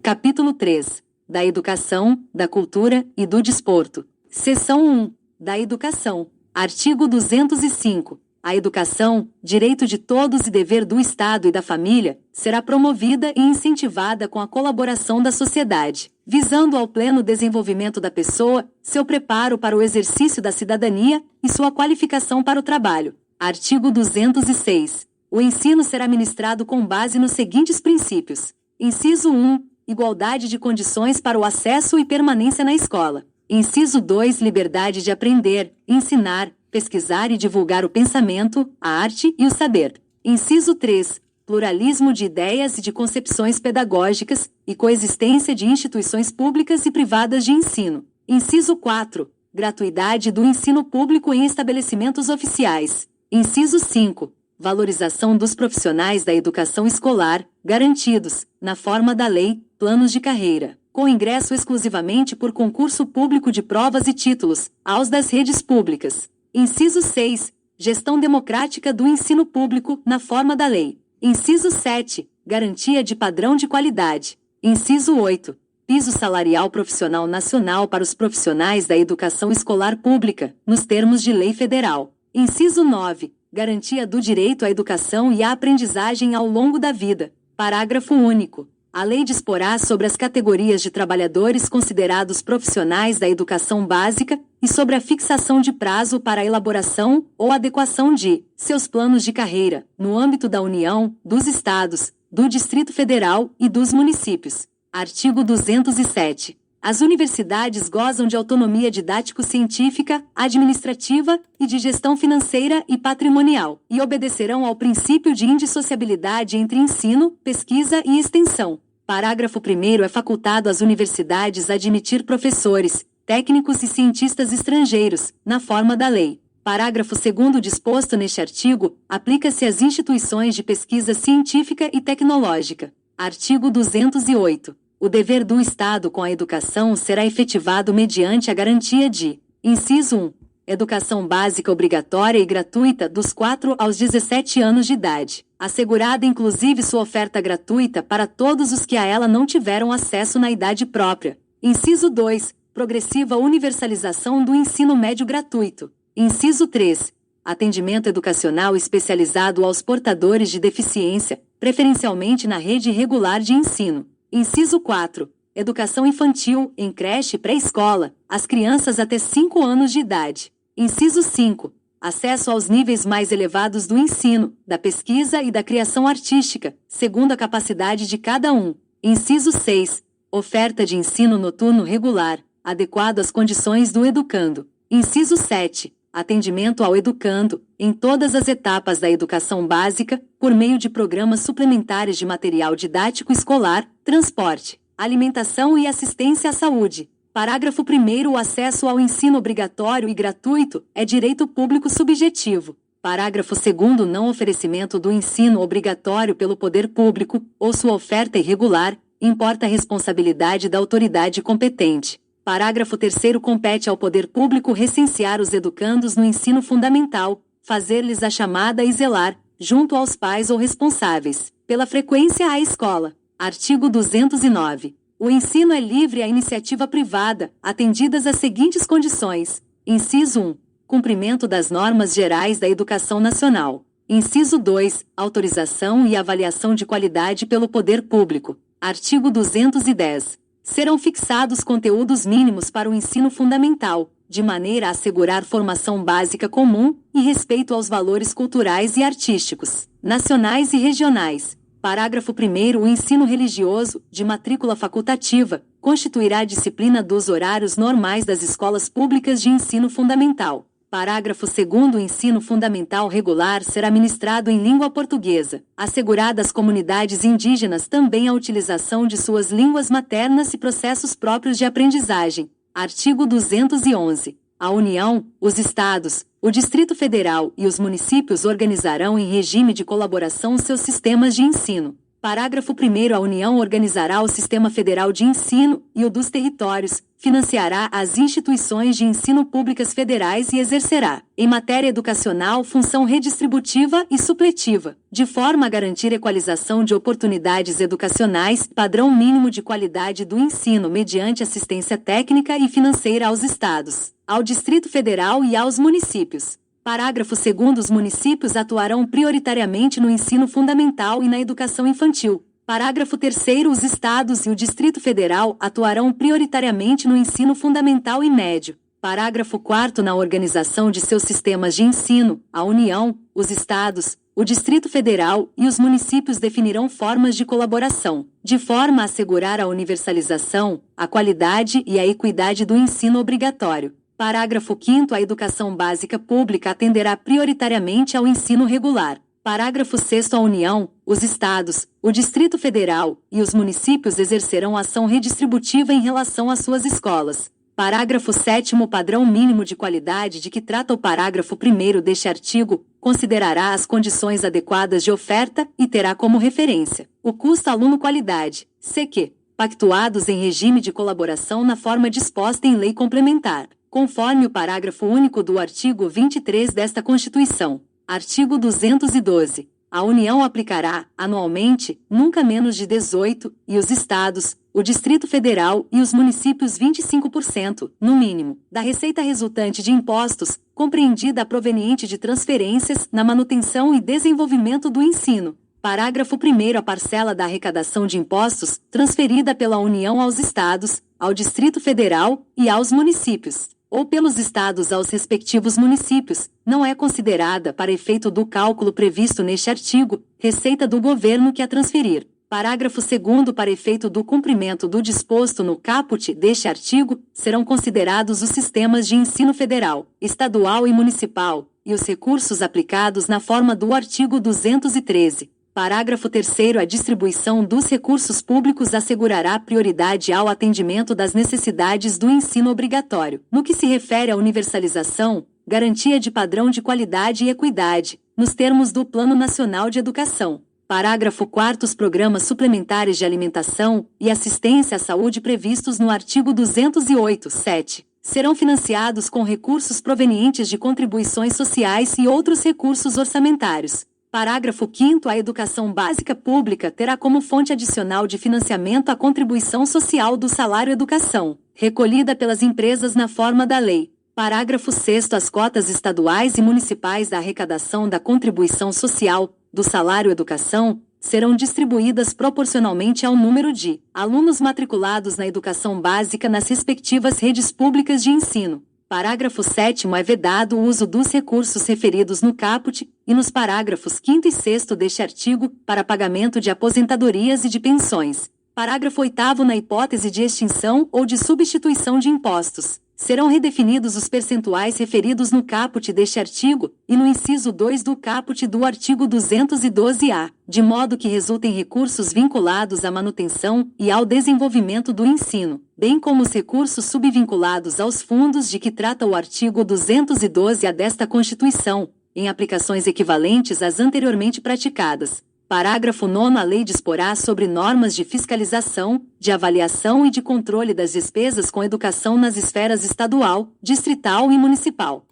Capítulo 3. Da Educação, da Cultura e do Desporto. Seção 1. Da Educação. Artigo 205. A educação, direito de todos e dever do Estado e da família, será promovida e incentivada com a colaboração da sociedade, visando ao pleno desenvolvimento da pessoa, seu preparo para o exercício da cidadania e sua qualificação para o trabalho. Artigo 206. O ensino será ministrado com base nos seguintes princípios. Inciso 1. Igualdade de condições para o acesso e permanência na escola. Inciso 2. Liberdade de aprender, ensinar, pesquisar e divulgar o pensamento, a arte e o saber. Inciso 3. Pluralismo de ideias e de concepções pedagógicas e coexistência de instituições públicas e privadas de ensino. Inciso 4. Gratuidade do ensino público em estabelecimentos oficiais. Inciso 5. Valorização dos profissionais da educação escolar, garantidos, na forma da lei, planos de carreira, com ingresso exclusivamente por concurso público de provas e títulos, aos das redes públicas. Inciso 6. Gestão democrática do ensino público, na forma da lei. Inciso 7. Garantia de padrão de qualidade. Inciso 8. Piso salarial profissional nacional para os profissionais da educação escolar pública, nos termos de lei federal. Inciso 9. Garantia do direito à educação e à aprendizagem ao longo da vida. Parágrafo único. A lei disporá sobre as categorias de trabalhadores considerados profissionais da educação básica e sobre a fixação de prazo para a elaboração ou adequação de seus planos de carreira, no âmbito da União, dos Estados, do Distrito Federal e dos municípios. Artigo 207. As universidades gozam de autonomia didático-científica, administrativa e de gestão financeira e patrimonial, e obedecerão ao princípio de indissociabilidade entre ensino, pesquisa e extensão. Parágrafo 1º. É facultado às universidades admitir professores, técnicos e cientistas estrangeiros, na forma da lei. Parágrafo 2º. Disposto neste artigo, aplica-se às instituições de pesquisa científica e tecnológica. Artigo 208. O dever do Estado com a educação será efetivado mediante a garantia de: inciso 1. Educação básica obrigatória e gratuita dos 4 aos 17 anos de idade, assegurada inclusive sua oferta gratuita para todos os que a ela não tiveram acesso na idade própria. Inciso 2. Progressiva universalização do ensino médio gratuito. Inciso 3. Atendimento educacional especializado aos portadores de deficiência, preferencialmente na rede regular de ensino. Inciso 4. Educação infantil, em creche e pré-escola, às crianças até 5 anos de idade. Inciso 5. Acesso aos níveis mais elevados do ensino, da pesquisa e da criação artística, segundo a capacidade de cada um. Inciso 6. Oferta de ensino noturno regular, adequado às condições do educando. Inciso 7. Atendimento ao educando, em todas as etapas da educação básica, por meio de programas suplementares de material didático escolar, transporte, alimentação e assistência à saúde. Parágrafo 1º. O acesso ao ensino obrigatório e gratuito é direito público subjetivo. Parágrafo 2º. Não oferecimento do ensino obrigatório pelo poder público, ou sua oferta irregular, importa a responsabilidade da autoridade competente. Parágrafo 3º. Compete ao poder público recensear os educandos no ensino fundamental, fazer-lhes a chamada e zelar, junto aos pais ou responsáveis, pela frequência à escola. Artigo 209. O ensino é livre à iniciativa privada, atendidas as seguintes condições. Inciso 1. Cumprimento das normas gerais da educação nacional. Inciso 2. Autorização e avaliação de qualidade pelo poder público. Artigo 210. Serão fixados conteúdos mínimos para o ensino fundamental, de maneira a assegurar formação básica comum e respeito aos valores culturais e artísticos, nacionais e regionais. Parágrafo 1º. O ensino religioso, de matrícula facultativa, constituirá a disciplina dos horários normais das escolas públicas de ensino fundamental. Parágrafo 2º. O ensino fundamental regular será ministrado em língua portuguesa, assegurada às comunidades indígenas também a utilização de suas línguas maternas e processos próprios de aprendizagem. Artigo 211. A União, os Estados, o Distrito Federal e os municípios organizarão em regime de colaboração seus sistemas de ensino. Parágrafo 1º. A União organizará o Sistema Federal de Ensino e o dos territórios, financiará as instituições de ensino públicas federais e exercerá, em matéria educacional, função redistributiva e supletiva, de forma a garantir equalização de oportunidades educacionais, padrão mínimo de qualidade do ensino mediante assistência técnica e financeira aos estados, ao Distrito Federal e aos municípios. Parágrafo 2º. Os municípios atuarão prioritariamente no ensino fundamental e na educação infantil. Parágrafo 3º. Os estados e o Distrito Federal atuarão prioritariamente no ensino fundamental e médio. Parágrafo 4º. Na organização de seus sistemas de ensino, a União, os estados, o Distrito Federal e os municípios definirão formas de colaboração, de forma a assegurar a universalização, a qualidade e a equidade do ensino obrigatório. Parágrafo 5º. A educação básica pública atenderá prioritariamente ao ensino regular. Parágrafo 6º. A União, os estados, o Distrito Federal e os municípios exercerão ação redistributiva em relação às suas escolas. Parágrafo 7º. O padrão mínimo de qualidade de que trata o parágrafo 1º deste artigo considerará as condições adequadas de oferta e terá como referência o custo aluno-qualidade, CQ, pactuados em regime de colaboração na forma disposta em lei complementar, conforme o parágrafo único do artigo 23 desta Constituição. Artigo 212. A União aplicará, anualmente, nunca menos de 18, e os estados, o Distrito Federal e os municípios 25%, no mínimo, da receita resultante de impostos, compreendida a proveniente de transferências, na manutenção e desenvolvimento do ensino. Parágrafo 1º. A parcela da arrecadação de impostos, transferida pela União aos estados, ao Distrito Federal e aos municípios, ou pelos estados aos respectivos municípios, não é considerada, para efeito do cálculo previsto neste artigo, receita do governo que a transferir. Parágrafo 2º. Para efeito do cumprimento do disposto no caput deste artigo, serão considerados os sistemas de ensino federal, estadual e municipal, e os recursos aplicados na forma do artigo 213. Parágrafo 3º. A distribuição dos recursos públicos assegurará prioridade ao atendimento das necessidades do ensino obrigatório, no que se refere à universalização, garantia de padrão de qualidade e equidade, nos termos do Plano Nacional de Educação. Parágrafo 4º. Os programas suplementares de alimentação e assistência à saúde previstos no artigo 208(7) serão financiados com recursos provenientes de contribuições sociais e outros recursos orçamentários. Parágrafo 5º. A educação básica pública terá como fonte adicional de financiamento a contribuição social do salário-educação, recolhida pelas empresas na forma da lei. Parágrafo 6º. As cotas estaduais e municipais da arrecadação da contribuição social, do salário-educação, serão distribuídas proporcionalmente ao número de alunos matriculados na educação básica nas respectivas redes públicas de ensino. Parágrafo 7º. É vedado o uso dos recursos referidos no caput e nos parágrafos 5º e 6º deste artigo para pagamento de aposentadorias e de pensões. Parágrafo 8º. Na hipótese de extinção ou de substituição de impostos, serão redefinidos os percentuais referidos no caput deste artigo e no inciso 2 do caput do artigo 212-A, de modo que resultem recursos vinculados à manutenção e ao desenvolvimento do ensino, bem como os recursos subvinculados aos fundos de que trata o artigo 212-A desta Constituição, em aplicações equivalentes às anteriormente praticadas. Parágrafo 9º. A lei disporá sobre normas de fiscalização, de avaliação e de controle das despesas com educação nas esferas estadual, distrital e municipal.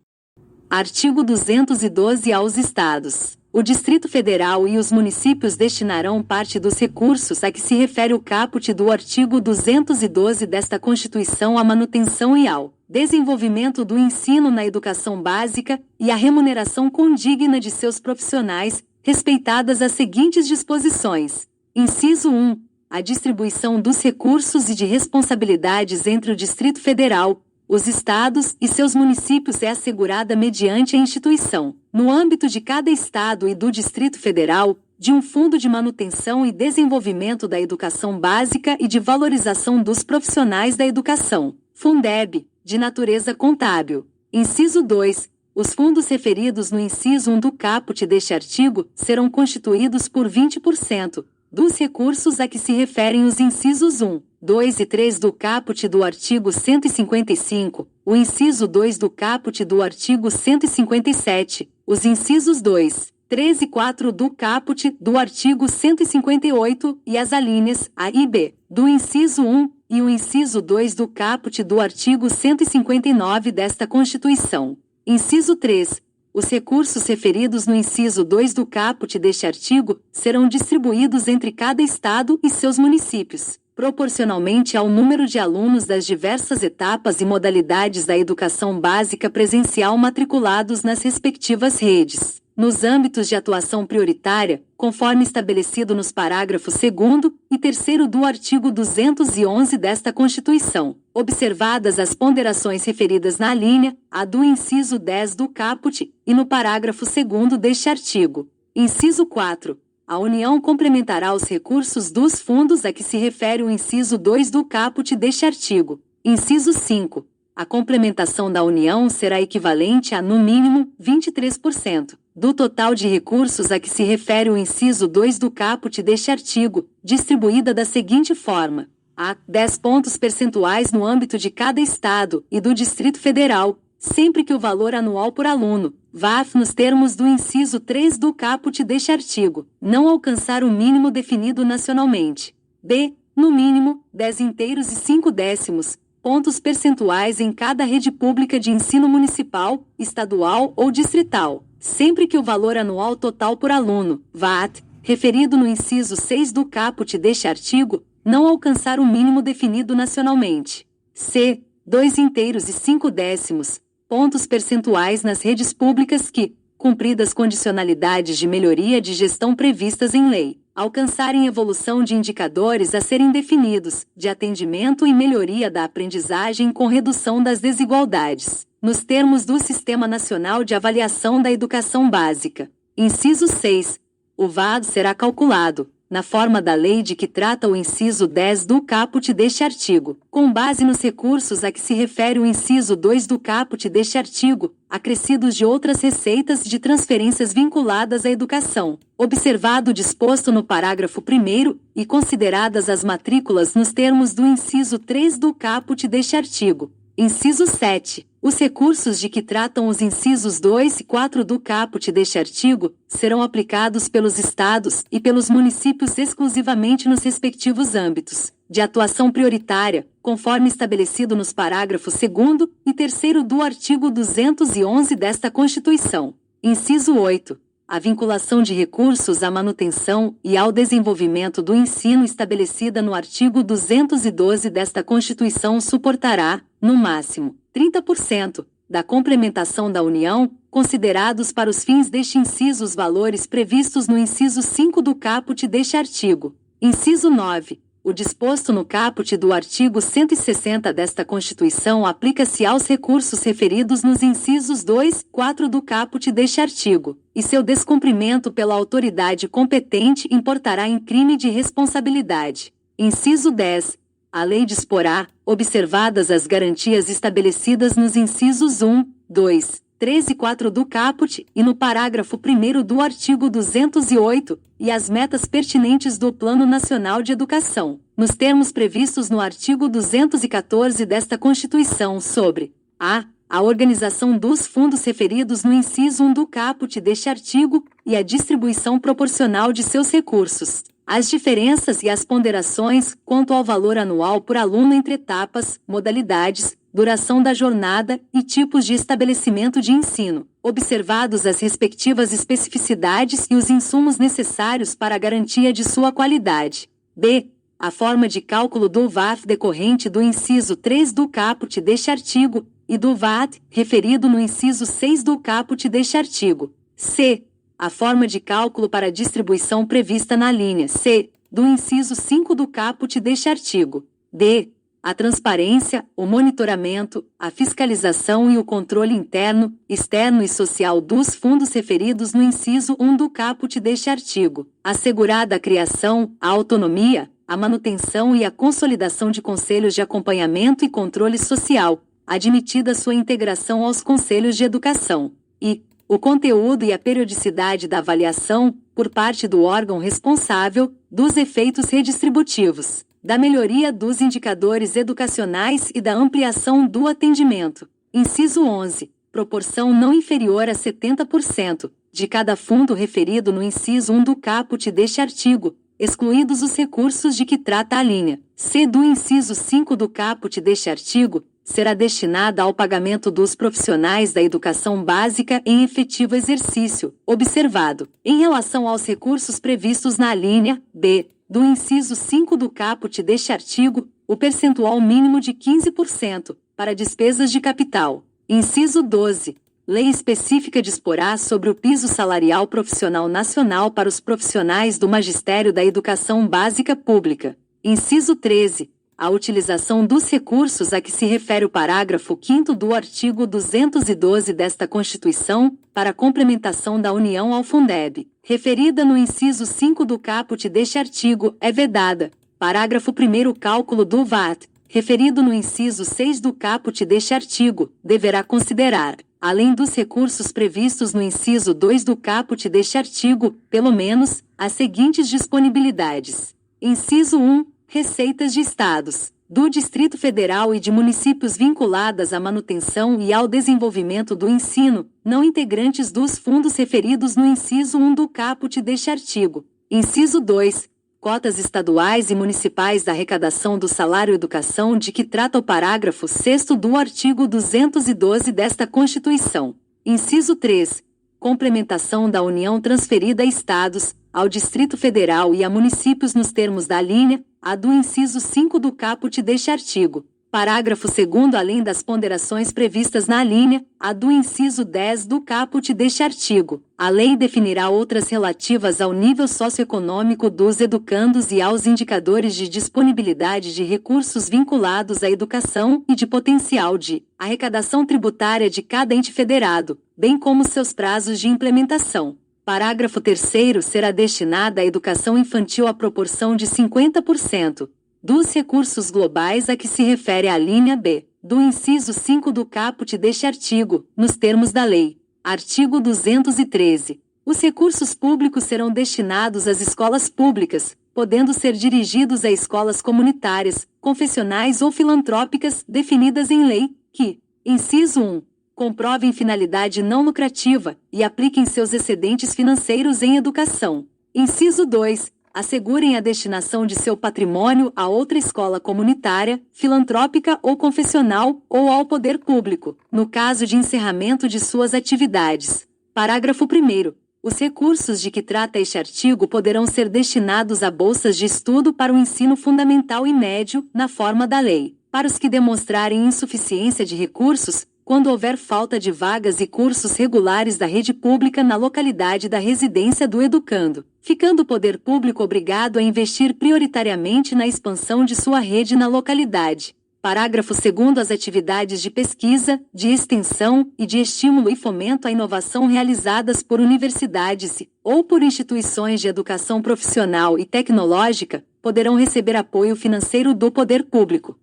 Artigo 212. Aos estados, o Distrito Federal e os municípios destinarão parte dos recursos a que se refere o caput do artigo 212 desta Constituição à manutenção e ao desenvolvimento do ensino na educação básica e à remuneração condigna de seus profissionais, respeitadas as seguintes disposições. Inciso 1. A distribuição dos recursos e de responsabilidades entre o Distrito Federal, os estados e seus municípios é assegurada mediante a instituição, no âmbito de cada estado e do Distrito Federal, de um Fundo de Manutenção e Desenvolvimento da Educação Básica e de Valorização dos Profissionais da Educação, Fundeb, de natureza contábil. Inciso 2. Os fundos referidos no inciso 1 do caput deste artigo serão constituídos por 20% dos recursos a que se referem os incisos 1, 2 e 3 do caput do artigo 155, o inciso 2 do caput do artigo 157, os incisos 2, 3 e 4 do caput do artigo 158 e as alíneas A e B do inciso 1 e o inciso 2 do caput do artigo 159 desta Constituição. Inciso 3. Os recursos referidos no inciso 2 do caput deste artigo serão distribuídos entre cada estado e seus municípios, proporcionalmente ao número de alunos das diversas etapas e modalidades da educação básica presencial matriculados nas respectivas redes, nos âmbitos de atuação prioritária, conforme estabelecido nos parágrafos 2º e 3º do artigo 211 desta Constituição, observadas as ponderações referidas na alínea A do inciso 10 do caput e no parágrafo 2º deste artigo. Inciso 4. A União complementará os recursos dos fundos a que se refere o inciso 2 do caput deste artigo. Inciso 5. A complementação da União será equivalente a, no mínimo, 23% do total de recursos a que se refere o inciso 2 do caput deste artigo, distribuída da seguinte forma: a 10 pontos percentuais no âmbito de cada Estado e do Distrito Federal, sempre que o valor anual por aluno, VAF nos termos do inciso 3 do caput deste artigo, não alcançar o mínimo definido nacionalmente. B. No mínimo, 10 inteiros e 5 décimos, pontos percentuais em cada rede pública de ensino municipal, estadual ou distrital, sempre que o valor anual total por aluno, VAT, referido no inciso 6 do caput deste artigo, não alcançar o mínimo definido nacionalmente. C. 2 inteiros e 5 décimos, pontos percentuais nas redes públicas que, cumpridas condicionalidades de melhoria de gestão previstas em lei, alcançarem evolução de indicadores a serem definidos, de atendimento e melhoria da aprendizagem com redução das desigualdades, nos termos do Sistema Nacional de Avaliação da Educação Básica. Inciso 6. O VAD será calculado, na forma da lei de que trata o inciso 10 do caput deste artigo, com base nos recursos a que se refere o inciso 2 do caput deste artigo, acrescidos de outras receitas de transferências vinculadas à educação, observado o disposto no parágrafo 1º e consideradas as matrículas nos termos do inciso 3 do caput deste artigo. Inciso 7. Os recursos de que tratam os incisos 2 e 4 do caput deste artigo serão aplicados pelos estados e pelos municípios exclusivamente nos respectivos âmbitos de atuação prioritária, conforme estabelecido nos parágrafos 2º e 3º do artigo 211 desta Constituição. Inciso 8. A vinculação de recursos à manutenção e ao desenvolvimento do ensino estabelecida no artigo 212 desta Constituição suportará, no máximo, 30% da complementação da União, considerados para os fins deste inciso os valores previstos no inciso 5 do caput deste artigo. Inciso 9. O disposto no caput do artigo 160 desta Constituição aplica-se aos recursos referidos nos incisos 2 e 4 do caput deste artigo, e seu descumprimento pela autoridade competente importará em crime de responsabilidade. Inciso 10. A lei disporá, observadas as garantias estabelecidas nos incisos 1, 2, 3 e 4 do caput e no parágrafo 1º do artigo 208, e as metas pertinentes do Plano Nacional de Educação, nos termos previstos no artigo 214 desta Constituição sobre a organização dos fundos referidos no inciso 1 do caput deste artigo e a distribuição proporcional de seus recursos, as diferenças e as ponderações quanto ao valor anual por aluno entre etapas, modalidades, duração da jornada e tipos de estabelecimento de ensino, observados as respectivas especificidades e os insumos necessários para a garantia de sua qualidade. B. A forma de cálculo do VAF decorrente do inciso 3 do caput deste artigo e do VAT, referido no inciso 6 do caput deste artigo. C. A forma de cálculo para a distribuição prevista na linha C do inciso 5 do caput deste artigo. D. A transparência, o monitoramento, a fiscalização e o controle interno, externo e social dos fundos referidos no inciso 1 do caput deste artigo, assegurada a criação, a autonomia, a manutenção e a consolidação de conselhos de acompanhamento e controle social, admitida sua integração aos conselhos de educação, e o conteúdo e a periodicidade da avaliação, por parte do órgão responsável, dos efeitos redistributivos, da melhoria dos indicadores educacionais e da ampliação do atendimento. Inciso 11. Proporção não inferior a 70% de cada fundo referido no inciso 1 do caput deste artigo, excluídos os recursos de que trata a linha C do inciso 5 do caput deste artigo, será destinada ao pagamento dos profissionais da educação básica em efetivo exercício, observado, em relação aos recursos previstos na linha B do inciso 5 do caput deste artigo, o percentual mínimo de 15% para despesas de capital. Inciso 12. Lei específica disporá sobre o piso salarial profissional nacional para os profissionais do Magistério da Educação Básica Pública. Inciso 13. A utilização dos recursos a que se refere o parágrafo 5º do artigo 212 desta Constituição, para a complementação da União ao Fundeb, referida no inciso 5 do caput deste artigo, é vedada. Parágrafo 1º. O cálculo do VAT, referido no inciso 6 do caput deste artigo, deverá considerar, além dos recursos previstos no inciso 2 do caput deste artigo, pelo menos, as seguintes disponibilidades. Inciso 1. Receitas de estados, do Distrito Federal e de municípios vinculadas à manutenção e ao desenvolvimento do ensino, não integrantes dos fundos referidos no inciso 1 do caput deste artigo. Inciso 2. Cotas estaduais e municipais da arrecadação do salário educação de que trata o parágrafo 6º do artigo 212 desta Constituição. Inciso 3. Complementação da União transferida a estados, ao Distrito Federal e a municípios nos termos da linha A do inciso 5 do caput deste artigo. Parágrafo 2º. Além das ponderações previstas na linha A do inciso 10 do caput deste artigo, a lei definirá outras relativas ao nível socioeconômico dos educandos e aos indicadores de disponibilidade de recursos vinculados à educação e de potencial de arrecadação tributária de cada ente federado, bem como seus prazos de implementação. Parágrafo 3º. Será destinada à educação infantil a proporção de 50% dos recursos globais a que se refere a linha B do inciso 5 do caput deste artigo, nos termos da lei. Artigo 213. Os recursos públicos serão destinados às escolas públicas, podendo ser dirigidos a escolas comunitárias, confessionais ou filantrópicas definidas em lei, que, inciso 1, comprovem finalidade não lucrativa e apliquem seus excedentes financeiros em educação. Inciso 2. Assegurem a destinação de seu patrimônio a outra escola comunitária, filantrópica ou confessional ou ao poder público, no caso de encerramento de suas atividades. Parágrafo 1º. Os recursos de que trata este artigo poderão ser destinados a bolsas de estudo para o ensino fundamental e médio, na forma da lei. Para os que demonstrarem insuficiência de recursos, quando houver falta de vagas e cursos regulares da rede pública na localidade da residência do educando, ficando o poder público obrigado a investir prioritariamente na expansão de sua rede na localidade. Parágrafo 2º. As atividades de pesquisa, de extensão e de estímulo e fomento à inovação realizadas por universidades ou por instituições de educação profissional e tecnológica poderão receber apoio financeiro do poder público.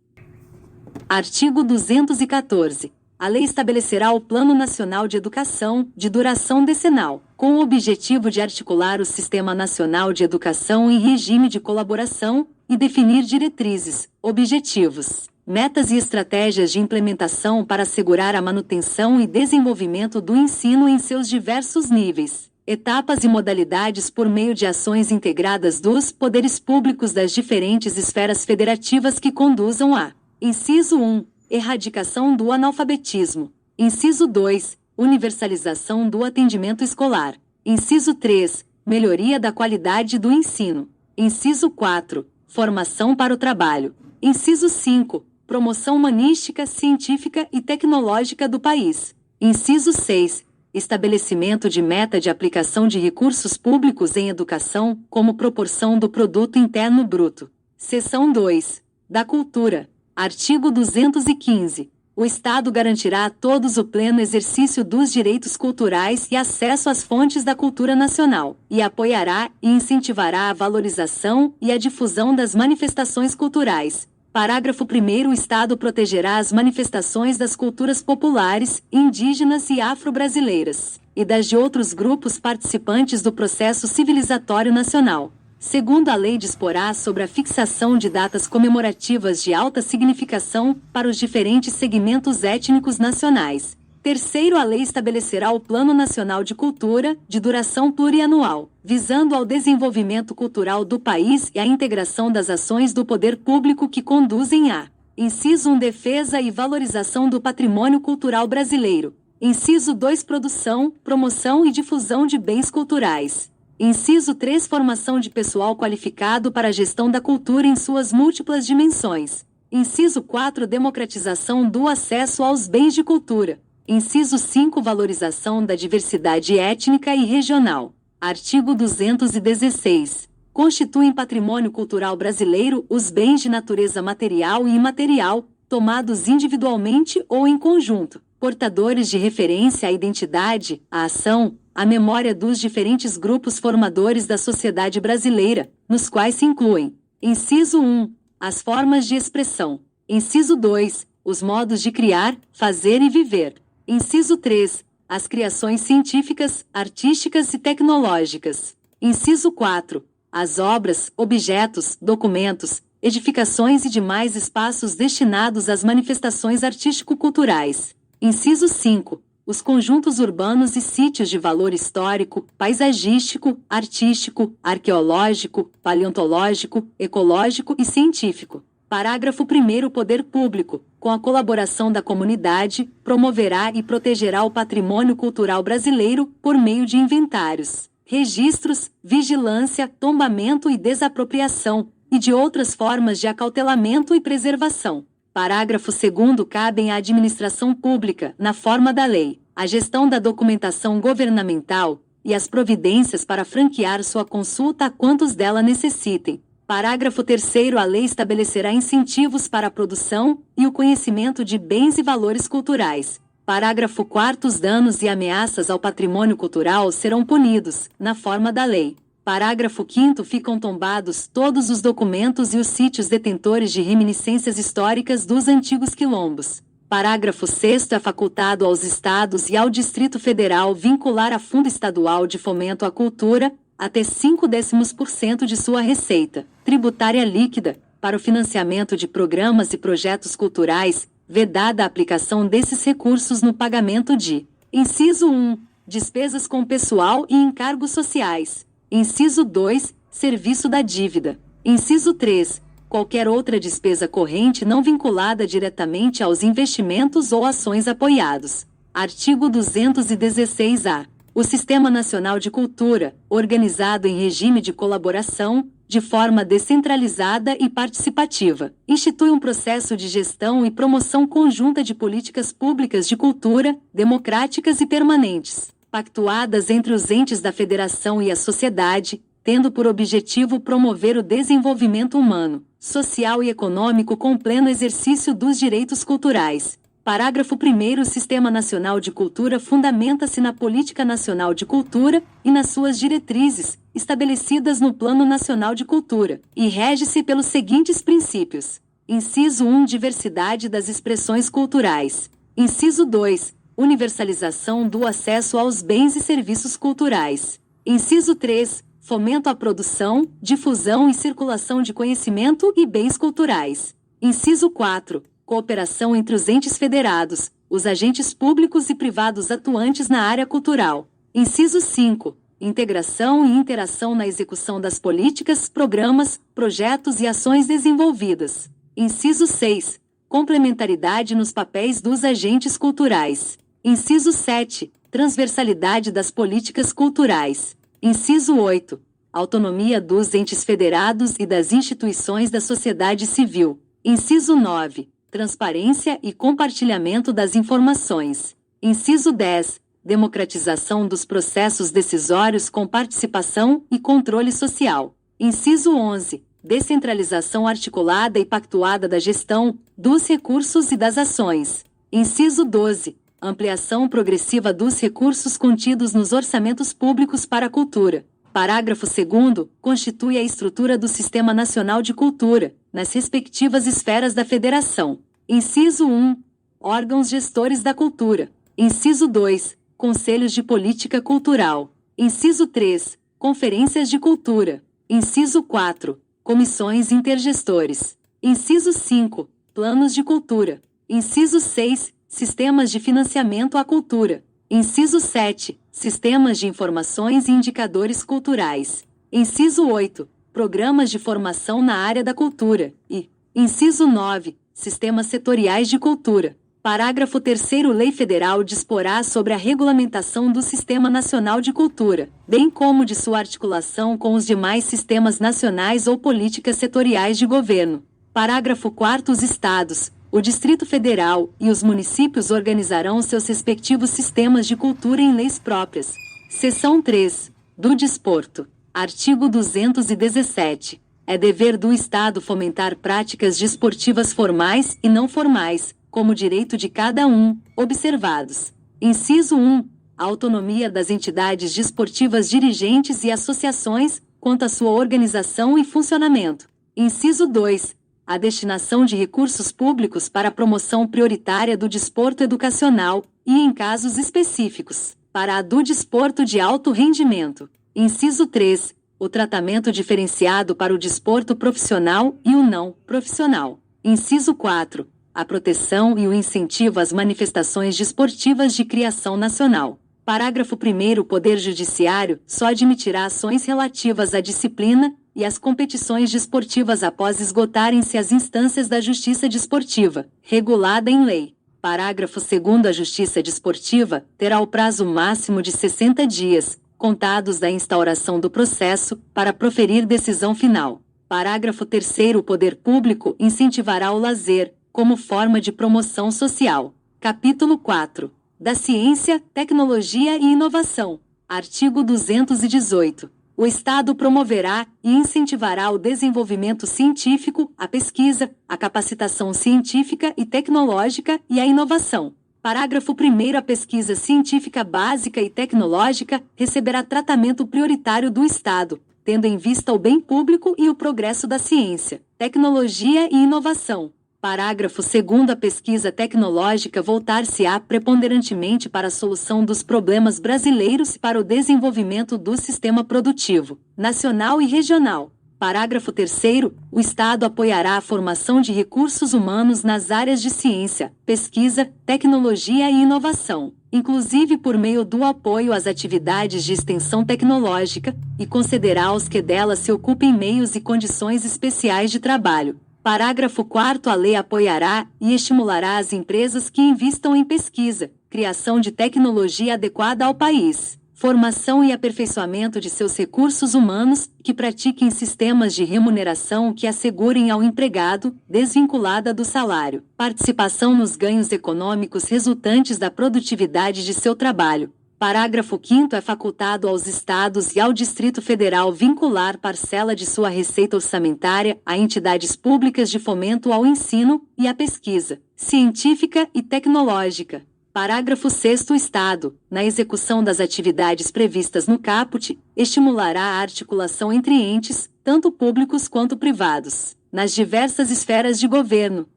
Artigo 214. A lei estabelecerá o Plano Nacional de Educação, de duração decenal, com o objetivo de articular o Sistema Nacional de Educação em regime de colaboração e definir diretrizes, objetivos, metas e estratégias de implementação para assegurar a manutenção e desenvolvimento do ensino em seus diversos níveis, etapas e modalidades por meio de ações integradas dos poderes públicos das diferentes esferas federativas que conduzam a: inciso 1. Erradicação do analfabetismo. Inciso 2. Universalização do atendimento escolar. Inciso 3. Melhoria da qualidade do ensino. Inciso 4. Formação para o trabalho. Inciso 5. Promoção humanística, científica e tecnológica do país. Inciso 6. Estabelecimento de meta de aplicação de recursos públicos em educação, como proporção do produto interno bruto. Seção 2. Da cultura. Artigo 215. O Estado garantirá a todos o pleno exercício dos direitos culturais e acesso às fontes da cultura nacional, e apoiará e incentivará a valorização e a difusão das manifestações culturais. Parágrafo 1º. O Estado protegerá as manifestações das culturas populares, indígenas e afro-brasileiras, e das de outros grupos participantes do processo civilizatório nacional. Segundo a lei, disporá sobre a fixação de datas comemorativas de alta significação para os diferentes segmentos étnicos nacionais. Terceiro, a lei estabelecerá o Plano Nacional de Cultura, de duração plurianual, visando ao desenvolvimento cultural do país e à integração das ações do poder público que conduzem à: inciso 1, defesa e valorização do patrimônio cultural brasileiro. Inciso 2, produção, promoção e difusão de bens culturais. Inciso 3, formação de pessoal qualificado para a gestão da cultura em suas múltiplas dimensões. Inciso 4, democratização do acesso aos bens de cultura. Inciso 5, valorização da diversidade étnica e regional. Artigo 216. Constituem patrimônio cultural brasileiro os bens de natureza material e imaterial, tomados individualmente ou em conjunto, portadores de referência à identidade, à ação, à memória dos diferentes grupos formadores da sociedade brasileira, nos quais se incluem: inciso 1, as formas de expressão. Inciso 2, os modos de criar, fazer e viver. Inciso 3, as criações científicas, artísticas e tecnológicas. Inciso 4, as obras, objetos, documentos, edificações e demais espaços destinados às manifestações artístico-culturais. Inciso 5, os conjuntos urbanos e sítios de valor histórico, paisagístico, artístico, arqueológico, paleontológico, ecológico e científico. Parágrafo 1º. O poder público, com a colaboração da comunidade, promoverá e protegerá o patrimônio cultural brasileiro por meio de inventários, registros, vigilância, tombamento e desapropriação, e de outras formas de acautelamento e preservação. Parágrafo 2º. Cabem à administração pública, na forma da lei, a gestão da documentação governamental e as providências para franquear sua consulta a quantos dela necessitem. Parágrafo 3º. A lei estabelecerá incentivos para a produção e o conhecimento de bens e valores culturais. Parágrafo 4º. Os danos e ameaças ao patrimônio cultural serão punidos, na forma da lei. Parágrafo 5º. Ficam tombados todos os documentos e os sítios detentores de reminiscências históricas dos antigos quilombos. Parágrafo 6º. É facultado aos Estados e ao Distrito Federal vincular a Fundo Estadual de Fomento à Cultura até 0,5% de sua receita tributária líquida para o financiamento de programas e projetos culturais, vedada a aplicação desses recursos no pagamento de: inciso 1, despesas com pessoal e encargos sociais. Inciso 2, serviço da dívida. Inciso 3, qualquer outra despesa corrente não vinculada diretamente aos investimentos ou ações apoiados. Artigo 216-A. O Sistema Nacional de Cultura, organizado em regime de colaboração, de forma descentralizada e participativa, institui um processo de gestão e promoção conjunta de políticas públicas de cultura, democráticas e permanentes, pactuadas entre os entes da federação e a sociedade, tendo por objetivo promover o desenvolvimento humano, social e econômico com pleno exercício dos direitos culturais. Parágrafo 1º. O Sistema Nacional de Cultura fundamenta-se na Política Nacional de Cultura e nas suas diretrizes, estabelecidas no Plano Nacional de Cultura, e rege-se pelos seguintes princípios. Inciso 1. Diversidade das expressões culturais. Inciso 2. Universalização do acesso aos bens e serviços culturais. Inciso 3. Fomento à produção, difusão e circulação de conhecimento e bens culturais. Inciso 4. Cooperação entre os entes federados, os agentes públicos e privados atuantes na área cultural. Inciso 5. Integração e interação na execução das políticas, programas, projetos e ações desenvolvidas. Inciso 6. Complementaridade nos papéis dos agentes culturais. Inciso 7. Transversalidade das políticas culturais. Inciso 8. Autonomia dos entes federados e das instituições da sociedade civil. Inciso 9. Transparência e compartilhamento das informações. Inciso 10. Democratização dos processos decisórios com participação e controle social. Inciso 11. Descentralização articulada e pactuada da gestão, dos recursos e das ações. Inciso 12. Ampliação progressiva dos recursos contidos nos orçamentos públicos para a cultura. Parágrafo 2º. Constitui a estrutura do Sistema Nacional de Cultura, nas respectivas esferas da Federação. Inciso 1. Órgãos gestores da cultura. Inciso 2. Conselhos de Política Cultural. Inciso 3. Conferências de Cultura. Inciso 4. Comissões intergestores. Inciso 5. Planos de Cultura. Inciso 6. Sistemas de financiamento à cultura. Inciso 7. Sistemas de informações e indicadores culturais. Inciso 8. Programas de formação na área da cultura. E, inciso 9. Sistemas setoriais de cultura. Parágrafo 3º. Lei Federal disporá sobre a regulamentação do Sistema Nacional de Cultura, bem como de sua articulação com os demais sistemas nacionais ou políticas setoriais de governo. Parágrafo 4º. Os estados, o Distrito Federal e os municípios organizarão seus respectivos sistemas de cultura em leis próprias. Seção 3. Do Desporto. Artigo 217. É dever do Estado fomentar práticas desportivas formais e não formais, como direito de cada um, observados. Inciso 1. A autonomia das entidades desportivas dirigentes e associações, quanto à sua organização e funcionamento. Inciso 2. A destinação de recursos públicos para a promoção prioritária do desporto educacional e, em casos específicos, para a do desporto de alto rendimento. Inciso 3. O tratamento diferenciado para o desporto profissional e o não profissional. Inciso 4. A proteção e o incentivo às manifestações desportivas de criação nacional. Parágrafo 1º. O Poder Judiciário só admitirá ações relativas à disciplina e às competições desportivas após esgotarem-se as instâncias da Justiça Desportiva, regulada em lei. Parágrafo 2º. A Justiça Desportiva terá o prazo máximo de 60 dias, contados da instauração do processo, para proferir decisão final. Parágrafo 3º. O Poder Público incentivará o lazer, como forma de promoção social. Capítulo 4. Da Ciência, Tecnologia e Inovação. Artigo 218. O Estado promoverá e incentivará o desenvolvimento científico, a pesquisa, a capacitação científica e tecnológica e a inovação. Parágrafo 1º. A pesquisa científica básica e tecnológica receberá tratamento prioritário do Estado, tendo em vista o bem público e o progresso da ciência, tecnologia e inovação. Parágrafo 2º. A pesquisa tecnológica voltar-se-á preponderantemente para a solução dos problemas brasileiros e para o desenvolvimento do sistema produtivo, nacional e regional. Parágrafo 3º. O Estado apoiará a formação de recursos humanos nas áreas de ciência, pesquisa, tecnologia e inovação, inclusive por meio do apoio às atividades de extensão tecnológica, e concederá aos que delas se ocupem meios e condições especiais de trabalho. Parágrafo 4º. A lei apoiará e estimulará as empresas que investam em pesquisa, criação de tecnologia adequada ao país, formação e aperfeiçoamento de seus recursos humanos, que pratiquem sistemas de remuneração que assegurem ao empregado, desvinculada do salário, participação nos ganhos econômicos resultantes da produtividade de seu trabalho. Parágrafo 5º. É facultado aos Estados e ao Distrito Federal vincular parcela de sua receita orçamentária a entidades públicas de fomento ao ensino e à pesquisa científica e tecnológica. Parágrafo 6º. O Estado, na execução das atividades previstas no caput, estimulará a articulação entre entes, tanto públicos quanto privados, nas diversas esferas de governo.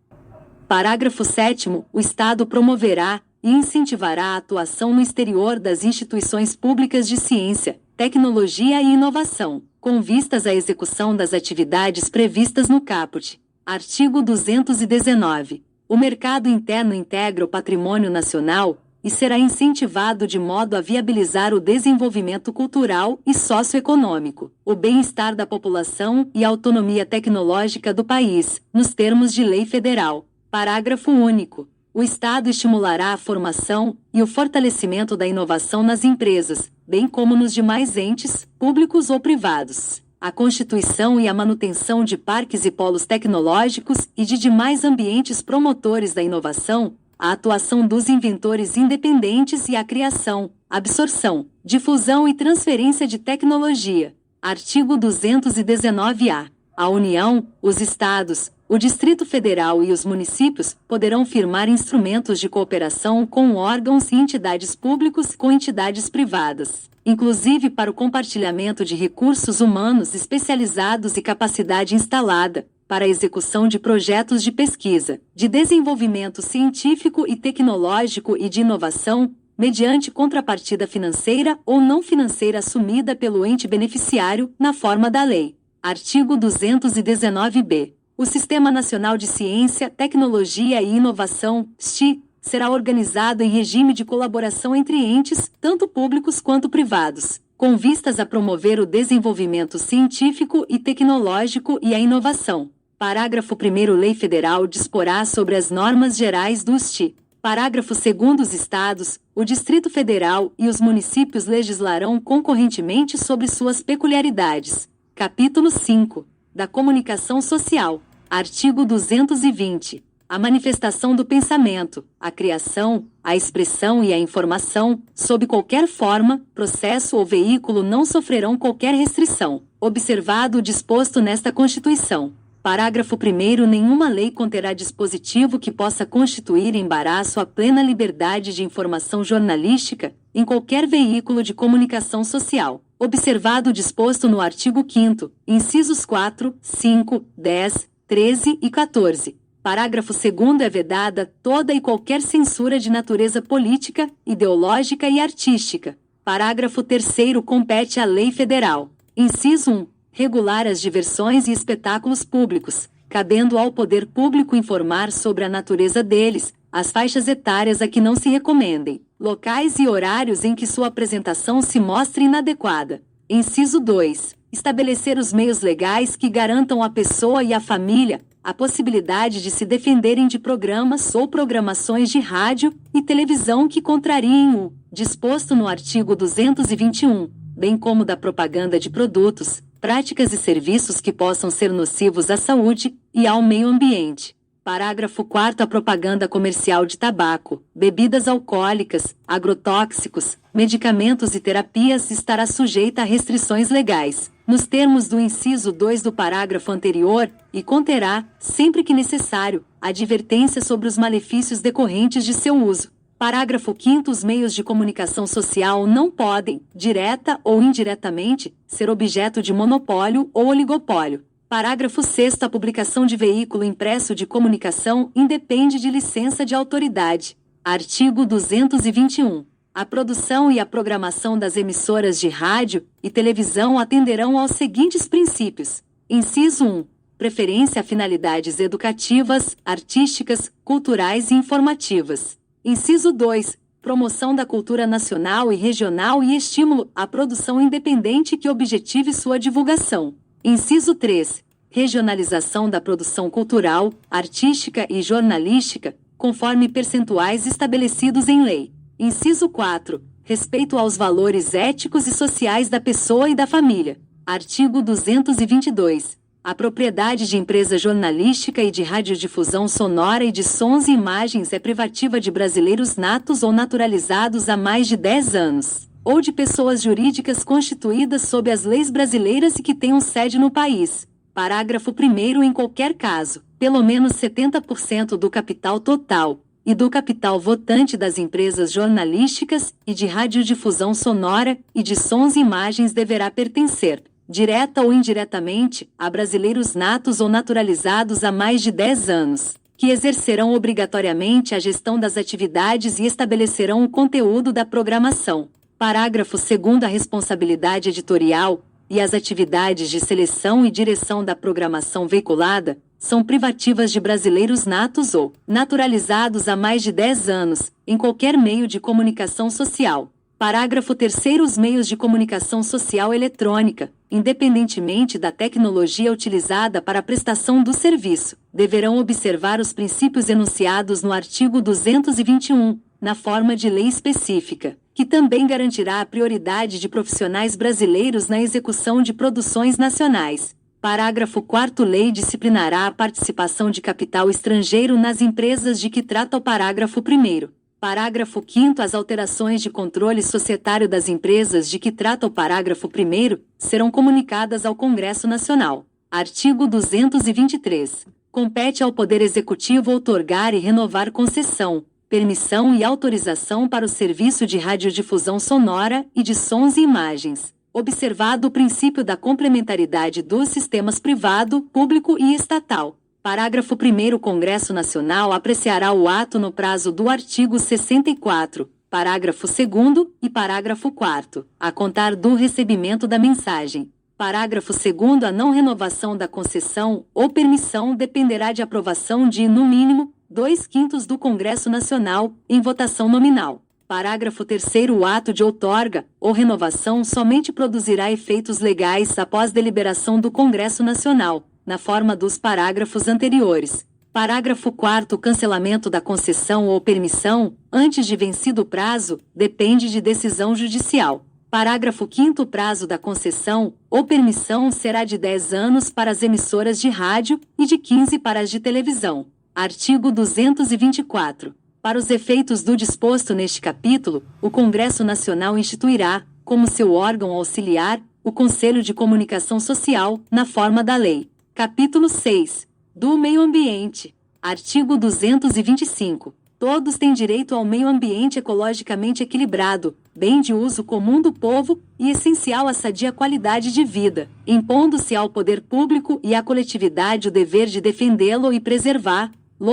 Parágrafo 7º. O Estado promoverá e incentivará a atuação no exterior das instituições públicas de ciência, tecnologia e inovação, com vistas à execução das atividades previstas no caput. Artigo 219. O mercado interno integra o patrimônio nacional e será incentivado de modo a viabilizar o desenvolvimento cultural e socioeconômico, o bem-estar da população e a autonomia tecnológica do país, nos termos de lei federal. Parágrafo único. O Estado estimulará a formação e o fortalecimento da inovação nas empresas, bem como nos demais entes, públicos ou privados, a constituição e a manutenção de parques e polos tecnológicos e de demais ambientes promotores da inovação, a atuação dos inventores independentes e a criação, absorção, difusão e transferência de tecnologia. Artigo 219-A. A União, os Estados, o Distrito Federal e os municípios poderão firmar instrumentos de cooperação com órgãos e entidades públicos com entidades privadas, inclusive para o compartilhamento de recursos humanos especializados e capacidade instalada, para a execução de projetos de pesquisa, de desenvolvimento científico e tecnológico e de inovação, mediante contrapartida financeira ou não financeira assumida pelo ente beneficiário, na forma da lei. Artigo 219-B. O Sistema Nacional de Ciência, Tecnologia e Inovação, STI, será organizado em regime de colaboração entre entes, tanto públicos quanto privados, com vistas a promover o desenvolvimento científico e tecnológico e a inovação. Parágrafo 1º. Lei Federal disporá sobre as normas gerais do STI. Parágrafo 2º. Os Estados, o Distrito Federal e os municípios legislarão concorrentemente sobre suas peculiaridades. Capítulo 5. Da Comunicação Social. Artigo 220. A manifestação do pensamento, a criação, a expressão e a informação, sob qualquer forma, processo ou veículo não sofrerão qualquer restrição, observado o disposto nesta Constituição. Parágrafo 1º. Nenhuma lei conterá dispositivo que possa constituir embaraço à plena liberdade de informação jornalística, em qualquer veículo de comunicação social, observado o disposto no artigo 5º, incisos 4, 5, 10, 13 e 14. Parágrafo 2º. É vedada toda e qualquer censura de natureza política, ideológica e artística. Parágrafo 3º. Compete à lei federal. Inciso 1. Regular as diversões e espetáculos públicos, cabendo ao poder público informar sobre a natureza deles, as faixas etárias a que não se recomendem, locais e horários em que sua apresentação se mostre inadequada. Inciso 2. Estabelecer os meios legais que garantam à pessoa e à família a possibilidade de se defenderem de programas ou programações de rádio e televisão que contrariem o disposto no artigo 221, bem como da propaganda de produtos, práticas e serviços que possam ser nocivos à saúde e ao meio ambiente. Parágrafo 4º. A propaganda comercial de tabaco, bebidas alcoólicas, agrotóxicos, medicamentos e terapias estará sujeita a restrições legais, nos termos do inciso 2 do parágrafo anterior, e conterá, sempre que necessário, advertência sobre os malefícios decorrentes de seu uso. Parágrafo 5º. Os meios de comunicação social não podem, direta ou indiretamente, ser objeto de monopólio ou oligopólio. Parágrafo 6º. A publicação de veículo impresso de comunicação independe de licença de autoridade. Artigo 221. A produção e a programação das emissoras de rádio e televisão atenderão aos seguintes princípios. Inciso 1. Preferência a finalidades educativas, artísticas, culturais e informativas. Inciso 2. Promoção da cultura nacional e regional e estímulo à produção independente que objetive sua divulgação. Inciso 3. Regionalização da produção cultural, artística e jornalística, conforme percentuais estabelecidos em lei. Inciso 4. Respeito aos valores éticos e sociais da pessoa e da família. Artigo 222. A propriedade de empresa jornalística e de radiodifusão sonora e de sons e imagens é privativa de brasileiros natos ou naturalizados há mais de 10 anos, ou de pessoas jurídicas constituídas sob as leis brasileiras e que tenham sede no país. Parágrafo 1º. Em qualquer caso, pelo menos 70% do capital total e do capital votante das empresas jornalísticas e de radiodifusão sonora e de sons e imagens deverá pertencer, direta ou indiretamente, a brasileiros natos ou naturalizados há mais de 10 anos, que exercerão obrigatoriamente a gestão das atividades e estabelecerão o conteúdo da programação. Parágrafo 2º. A responsabilidade editorial e as atividades de seleção e direção da programação veiculada são privativas de brasileiros natos ou naturalizados há mais de 10 anos, em qualquer meio de comunicação social. Parágrafo 3º. Os meios de comunicação social eletrônica, independentemente da tecnologia utilizada para a prestação do serviço, deverão observar os princípios enunciados no artigo 221, na forma de lei específica, que também garantirá a prioridade de profissionais brasileiros na execução de produções nacionais. Parágrafo 4º. Lei disciplinará a participação de capital estrangeiro nas empresas de que trata o parágrafo 1º. Parágrafo 5º. As alterações de controle societário das empresas de que trata o parágrafo 1º serão comunicadas ao Congresso Nacional. Artigo 223. Compete ao Poder Executivo outorgar e renovar concessão, permissão e autorização para o serviço de radiodifusão sonora e de sons e imagens, observado o princípio da complementaridade dos sistemas privado, público e estatal. Parágrafo 1º. O Congresso Nacional apreciará o ato no prazo do artigo 64, parágrafo 2º e parágrafo 4º, a contar do recebimento da mensagem. Parágrafo 2º. A não renovação da concessão ou permissão dependerá de aprovação de, no mínimo, 2/5 do Congresso Nacional, em votação nominal. Parágrafo 3º. O ato de outorga ou renovação somente produzirá efeitos legais após deliberação do Congresso Nacional, na forma dos parágrafos anteriores. Parágrafo 4º. O cancelamento da concessão ou permissão, antes de vencido o prazo, depende de decisão judicial. Parágrafo 5º. O prazo da concessão ou permissão será de 10 anos para as emissoras de rádio e de 15 para as de televisão. Artigo 224. Para os efeitos do disposto neste capítulo, o Congresso Nacional instituirá, como seu órgão auxiliar, o Conselho de Comunicação Social, na forma da lei. Capítulo 6. Do Meio Ambiente. Artigo 225. Todos têm direito ao meio ambiente ecologicamente equilibrado, bem de uso comum do povo e essencial à sadia qualidade de vida, impondo-se ao poder público e à coletividade o dever de defendê-lo e preservá-lo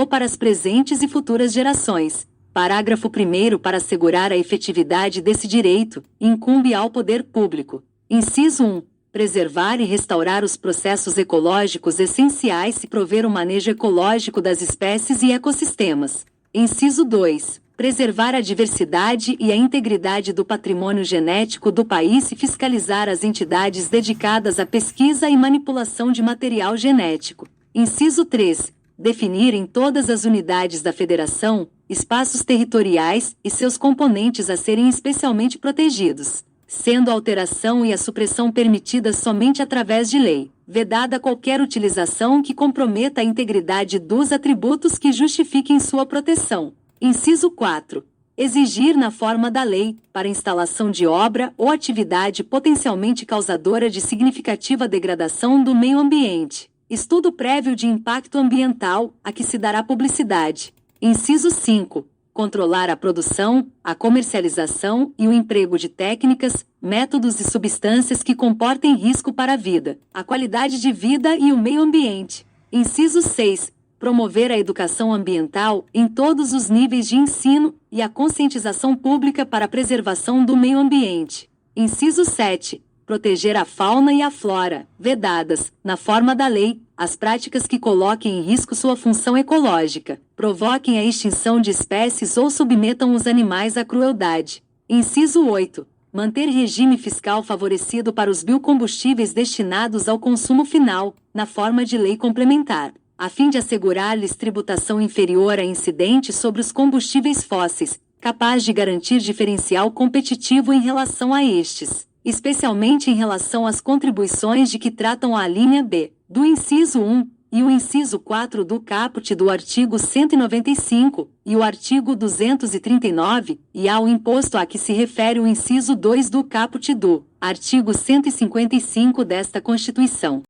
para as presentes e futuras gerações. Parágrafo 1º. Para assegurar a efetividade desse direito, incumbe ao poder público. Inciso 1. Preservar e restaurar os processos ecológicos essenciais e prover o manejo ecológico das espécies e ecossistemas. Inciso 2. Preservar a diversidade e a integridade do patrimônio genético do país e fiscalizar as entidades dedicadas à pesquisa e manipulação de material genético. Inciso 3. Definir em todas as unidades da Federação espaços territoriais e seus componentes a serem especialmente protegidos, sendo a alteração e a supressão permitidas somente através de lei, vedada qualquer utilização que comprometa a integridade dos atributos que justifiquem sua proteção. Inciso 4. Exigir na forma da lei, para instalação de obra ou atividade potencialmente causadora de significativa degradação do meio ambiente, estudo prévio de impacto ambiental, a que se dará publicidade. Inciso 5. Controlar a produção, a comercialização e o emprego de técnicas, métodos e substâncias que comportem risco para a vida, a qualidade de vida e o meio ambiente. Inciso 6. Promover a educação ambiental em todos os níveis de ensino e a conscientização pública para a preservação do meio ambiente. Inciso 7. Proteger a fauna e a flora, vedadas, na forma da lei, as práticas que coloquem em risco sua função ecológica, provoquem a extinção de espécies ou submetam os animais à crueldade. Inciso 8. Manter regime fiscal favorecido para os biocombustíveis destinados ao consumo final, na forma de lei complementar, a fim de assegurar-lhes tributação inferior a incidente sobre os combustíveis fósseis, capaz de garantir diferencial competitivo em relação a estes, especialmente em relação às contribuições de que tratam a alínea B, do inciso 1, e o inciso 4 do caput do artigo 195, e o artigo 239, e ao imposto a que se refere o inciso 2 do caput do artigo 155 desta Constituição.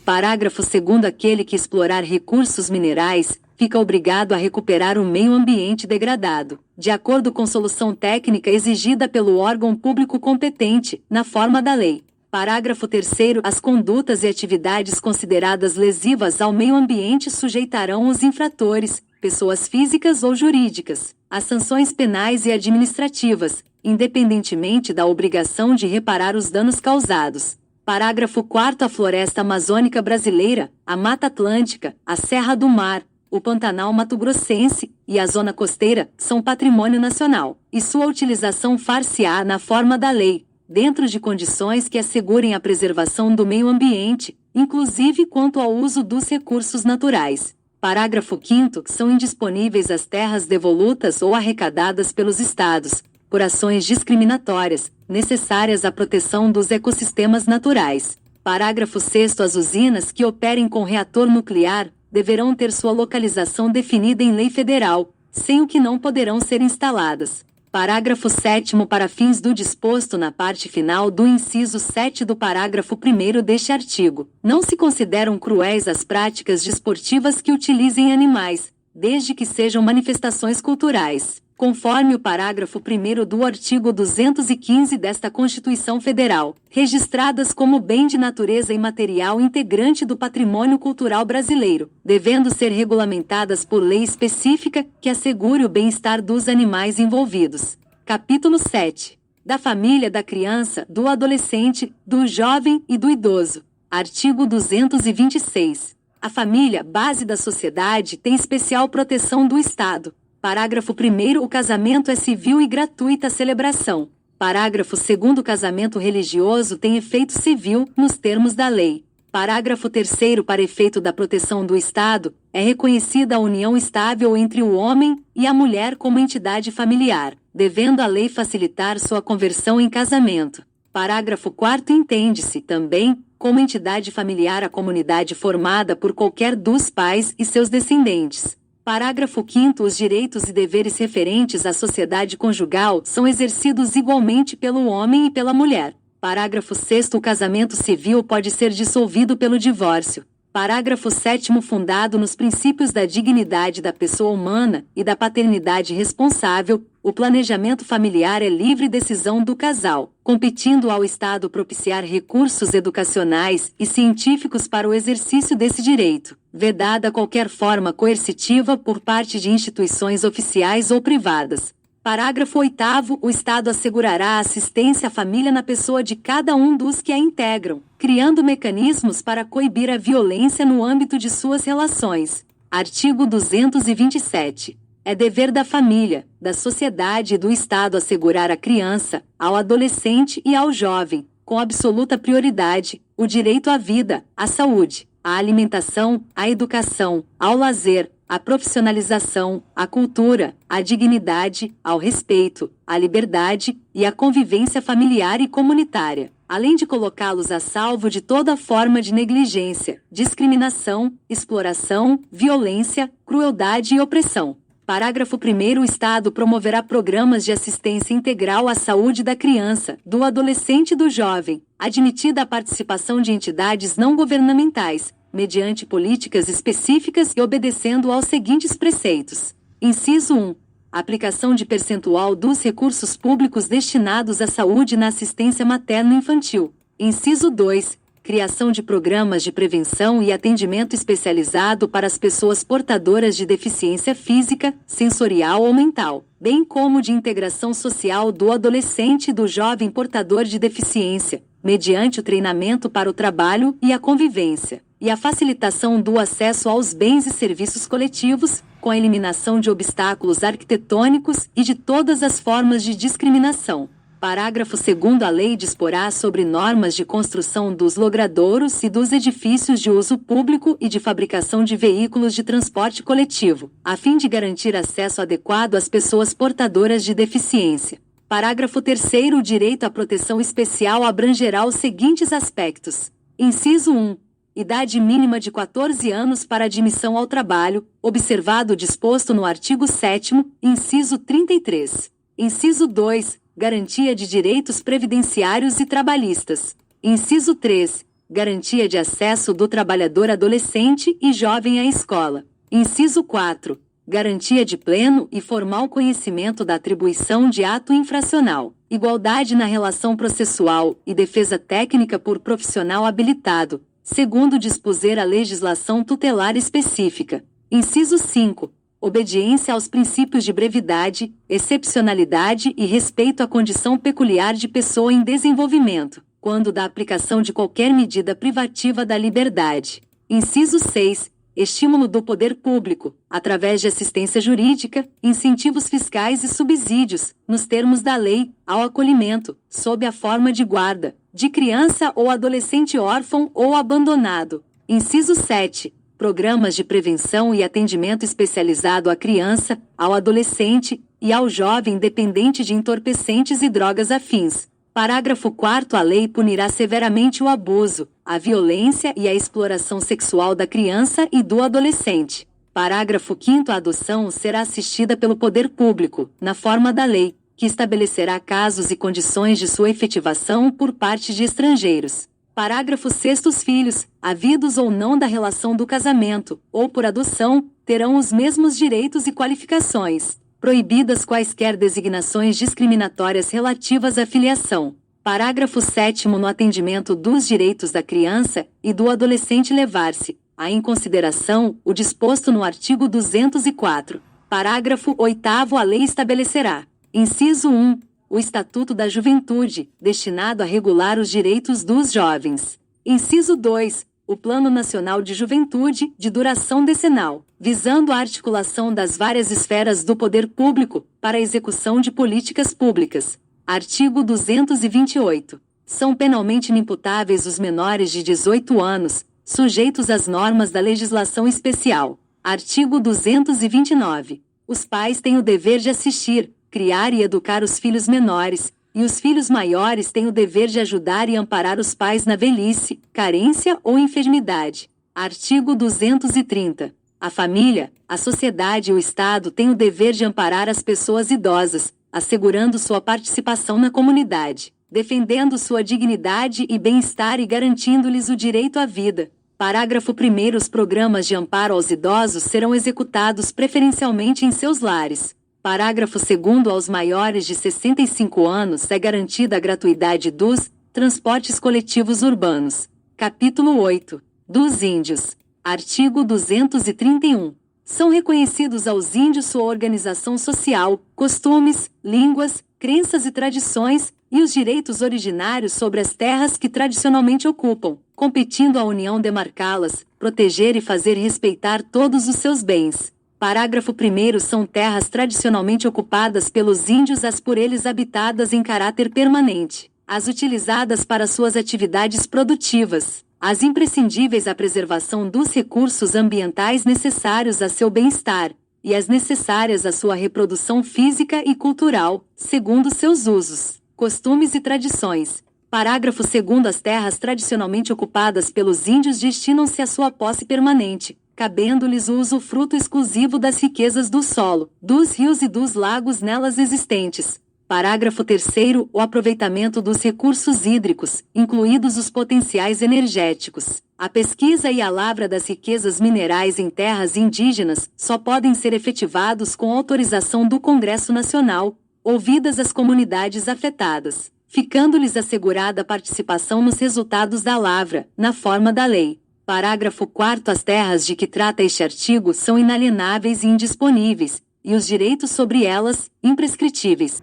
Parágrafo 2º. Aquele que explorar recursos minerais, fica obrigado a recuperar o meio ambiente degradado, de acordo com solução técnica exigida pelo órgão público competente, na forma da lei. Parágrafo 3º. As condutas e atividades consideradas lesivas ao meio ambiente sujeitarão os infratores, pessoas físicas ou jurídicas, às sanções penais e administrativas, independentemente da obrigação de reparar os danos causados. Parágrafo 4º. A floresta amazônica brasileira, a Mata Atlântica, a Serra do Mar, o Pantanal Mato-Grossense e a Zona Costeira são patrimônio nacional, e sua utilização far-se-á na forma da lei, dentro de condições que assegurem a preservação do meio ambiente, inclusive quanto ao uso dos recursos naturais. Parágrafo 5º. São indisponíveis as terras devolutas ou arrecadadas pelos estados, por ações discriminatórias, necessárias à proteção dos ecossistemas naturais. Parágrafo 6º. As usinas que operem com reator nuclear deverão ter sua localização definida em lei federal, sem o que não poderão ser instaladas. Parágrafo 7º. Para fins do disposto na parte final do inciso 7 do parágrafo 1º deste artigo, não se consideram cruéis as práticas desportivas que utilizem animais, desde que sejam manifestações culturais, conforme o parágrafo 1º do artigo 215 desta Constituição Federal, registradas como bem de natureza imaterial integrante do patrimônio cultural brasileiro, devendo ser regulamentadas por lei específica que assegure o bem-estar dos animais envolvidos. Capítulo 7. Da família, da criança, do adolescente, do jovem e do idoso. Artigo 226. A família, base da sociedade, tem especial proteção do Estado. Parágrafo 1º. O casamento é civil e gratuita celebração. Parágrafo 2º. O casamento religioso tem efeito civil, nos termos da lei. Parágrafo 3º. Para efeito da proteção do Estado, é reconhecida a união estável entre o homem e a mulher como entidade familiar, devendo a lei facilitar sua conversão em casamento. Parágrafo 4º. Entende-se, também, como entidade familiar a comunidade formada por qualquer dos pais e seus descendentes. Parágrafo 5º. Os direitos e deveres referentes à sociedade conjugal são exercidos igualmente pelo homem e pela mulher. Parágrafo 6º. O casamento civil pode ser dissolvido pelo divórcio. Parágrafo 7º. Fundado nos princípios da dignidade da pessoa humana e da paternidade responsável, o planejamento familiar é livre decisão do casal, competindo ao Estado propiciar recursos educacionais e científicos para o exercício desse direito, vedada qualquer forma coercitiva por parte de instituições oficiais ou privadas. Parágrafo 8º. O Estado assegurará a assistência à família na pessoa de cada um dos que a integram, criando mecanismos para coibir a violência no âmbito de suas relações. Artigo 227. É dever da família, da sociedade e do Estado assegurar à criança, ao adolescente e ao jovem, com absoluta prioridade, o direito à vida, à saúde, à alimentação, à educação, ao lazer, à profissionalização, à cultura, à dignidade, ao respeito, à liberdade e à convivência familiar e comunitária, além de colocá-los a salvo de toda forma de negligência, discriminação, exploração, violência, crueldade e opressão. Parágrafo 1º. O Estado promoverá programas de assistência integral à saúde da criança, do adolescente e do jovem, admitida a participação de entidades não governamentais, mediante políticas específicas e obedecendo aos seguintes preceitos. Inciso 1. Aplicação de percentual dos recursos públicos destinados à saúde na assistência materno-infantil. Inciso 2. Criação de programas de prevenção e atendimento especializado para as pessoas portadoras de deficiência física, sensorial ou mental, bem como de integração social do adolescente e do jovem portador de deficiência, mediante o treinamento para o trabalho e a convivência, e a facilitação do acesso aos bens e serviços coletivos, com a eliminação de obstáculos arquitetônicos e de todas as formas de discriminação. Parágrafo 2º. A lei disporá sobre normas de construção dos logradouros e dos edifícios de uso público e de fabricação de veículos de transporte coletivo, a fim de garantir acesso adequado às pessoas portadoras de deficiência. Parágrafo 3º. O direito à proteção especial abrangerá os seguintes aspectos. Inciso 1. Idade mínima de 14 anos para admissão ao trabalho, observado o disposto no artigo 7º, inciso 33. Inciso 2. Garantia de direitos previdenciários e trabalhistas. Inciso 3. Garantia de acesso do trabalhador adolescente e jovem à escola. Inciso 4. Garantia de pleno e formal conhecimento da atribuição de ato infracional. Igualdade na relação processual e defesa técnica por profissional habilitado, segundo dispuser a legislação tutelar específica. Inciso 5. Obediência aos princípios de brevidade, excepcionalidade e respeito à condição peculiar de pessoa em desenvolvimento, quando da aplicação de qualquer medida privativa da liberdade. Inciso 6. Estímulo do poder público, através de assistência jurídica, incentivos fiscais e subsídios, nos termos da lei, ao acolhimento, sob a forma de guarda, de criança ou adolescente órfão ou abandonado. Inciso 7. Programas de prevenção e atendimento especializado à criança, ao adolescente e ao jovem dependente de entorpecentes e drogas afins. Parágrafo 4º. A lei punirá severamente o abuso, a violência e a exploração sexual da criança e do adolescente. Parágrafo 5º. A adoção será assistida pelo poder público, na forma da lei, que estabelecerá casos e condições de sua efetivação por parte de estrangeiros. Parágrafo 6º. Os filhos, havidos ou não da relação do casamento, ou por adoção, terão os mesmos direitos e qualificações, proibidas quaisquer designações discriminatórias relativas à filiação. Parágrafo 7º. No atendimento dos direitos da criança e do adolescente levar-se, em consideração, o disposto no artigo 204. Parágrafo 8º. A lei estabelecerá. Inciso 1. O Estatuto da Juventude, destinado a regular os direitos dos jovens. Inciso 2. o Plano Nacional de Juventude, de duração decenal, visando a articulação das várias esferas do poder público para a execução de políticas públicas. Artigo 228. São penalmente inimputáveis os menores de 18 anos, sujeitos às normas da legislação especial. Artigo 229. Os pais têm o dever de assistir, criar e educar os filhos menores, e os filhos maiores têm o dever de ajudar e amparar os pais na velhice, carência ou enfermidade. Artigo 230. A família, a sociedade e o Estado têm o dever de amparar as pessoas idosas, assegurando sua participação na comunidade, defendendo sua dignidade e bem-estar e garantindo-lhes o direito à vida. Parágrafo 1º. Os programas de amparo aos idosos serão executados preferencialmente em seus lares. Parágrafo 2º. Aos maiores de 65 anos é garantida a gratuidade dos transportes coletivos urbanos. Capítulo 8. Dos índios. Artigo 231. São reconhecidos aos índios sua organização social, costumes, línguas, crenças e tradições, e os direitos originários sobre as terras que tradicionalmente ocupam, competindo à União demarcá-las, proteger e fazer respeitar todos os seus bens. Parágrafo 1º. São terras tradicionalmente ocupadas pelos índios as por eles habitadas em caráter permanente, as utilizadas para suas atividades produtivas, as imprescindíveis à preservação dos recursos ambientais necessários a seu bem-estar, e as necessárias à sua reprodução física e cultural, segundo seus usos, costumes e tradições. Parágrafo 2º. As terras tradicionalmente ocupadas pelos índios destinam-se à sua posse permanente, cabendo-lhes o usufruto exclusivo das riquezas do solo, dos rios e dos lagos nelas existentes. Parágrafo 3º. O aproveitamento dos recursos hídricos, incluídos os potenciais energéticos, a pesquisa e a lavra das riquezas minerais em terras indígenas, só podem ser efetivados com autorização do Congresso Nacional, ouvidas as comunidades afetadas, ficando-lhes assegurada a participação nos resultados da lavra, na forma da lei. Parágrafo 4º. As terras de que trata este artigo são inalienáveis e indisponíveis, e os direitos sobre elas, imprescritíveis.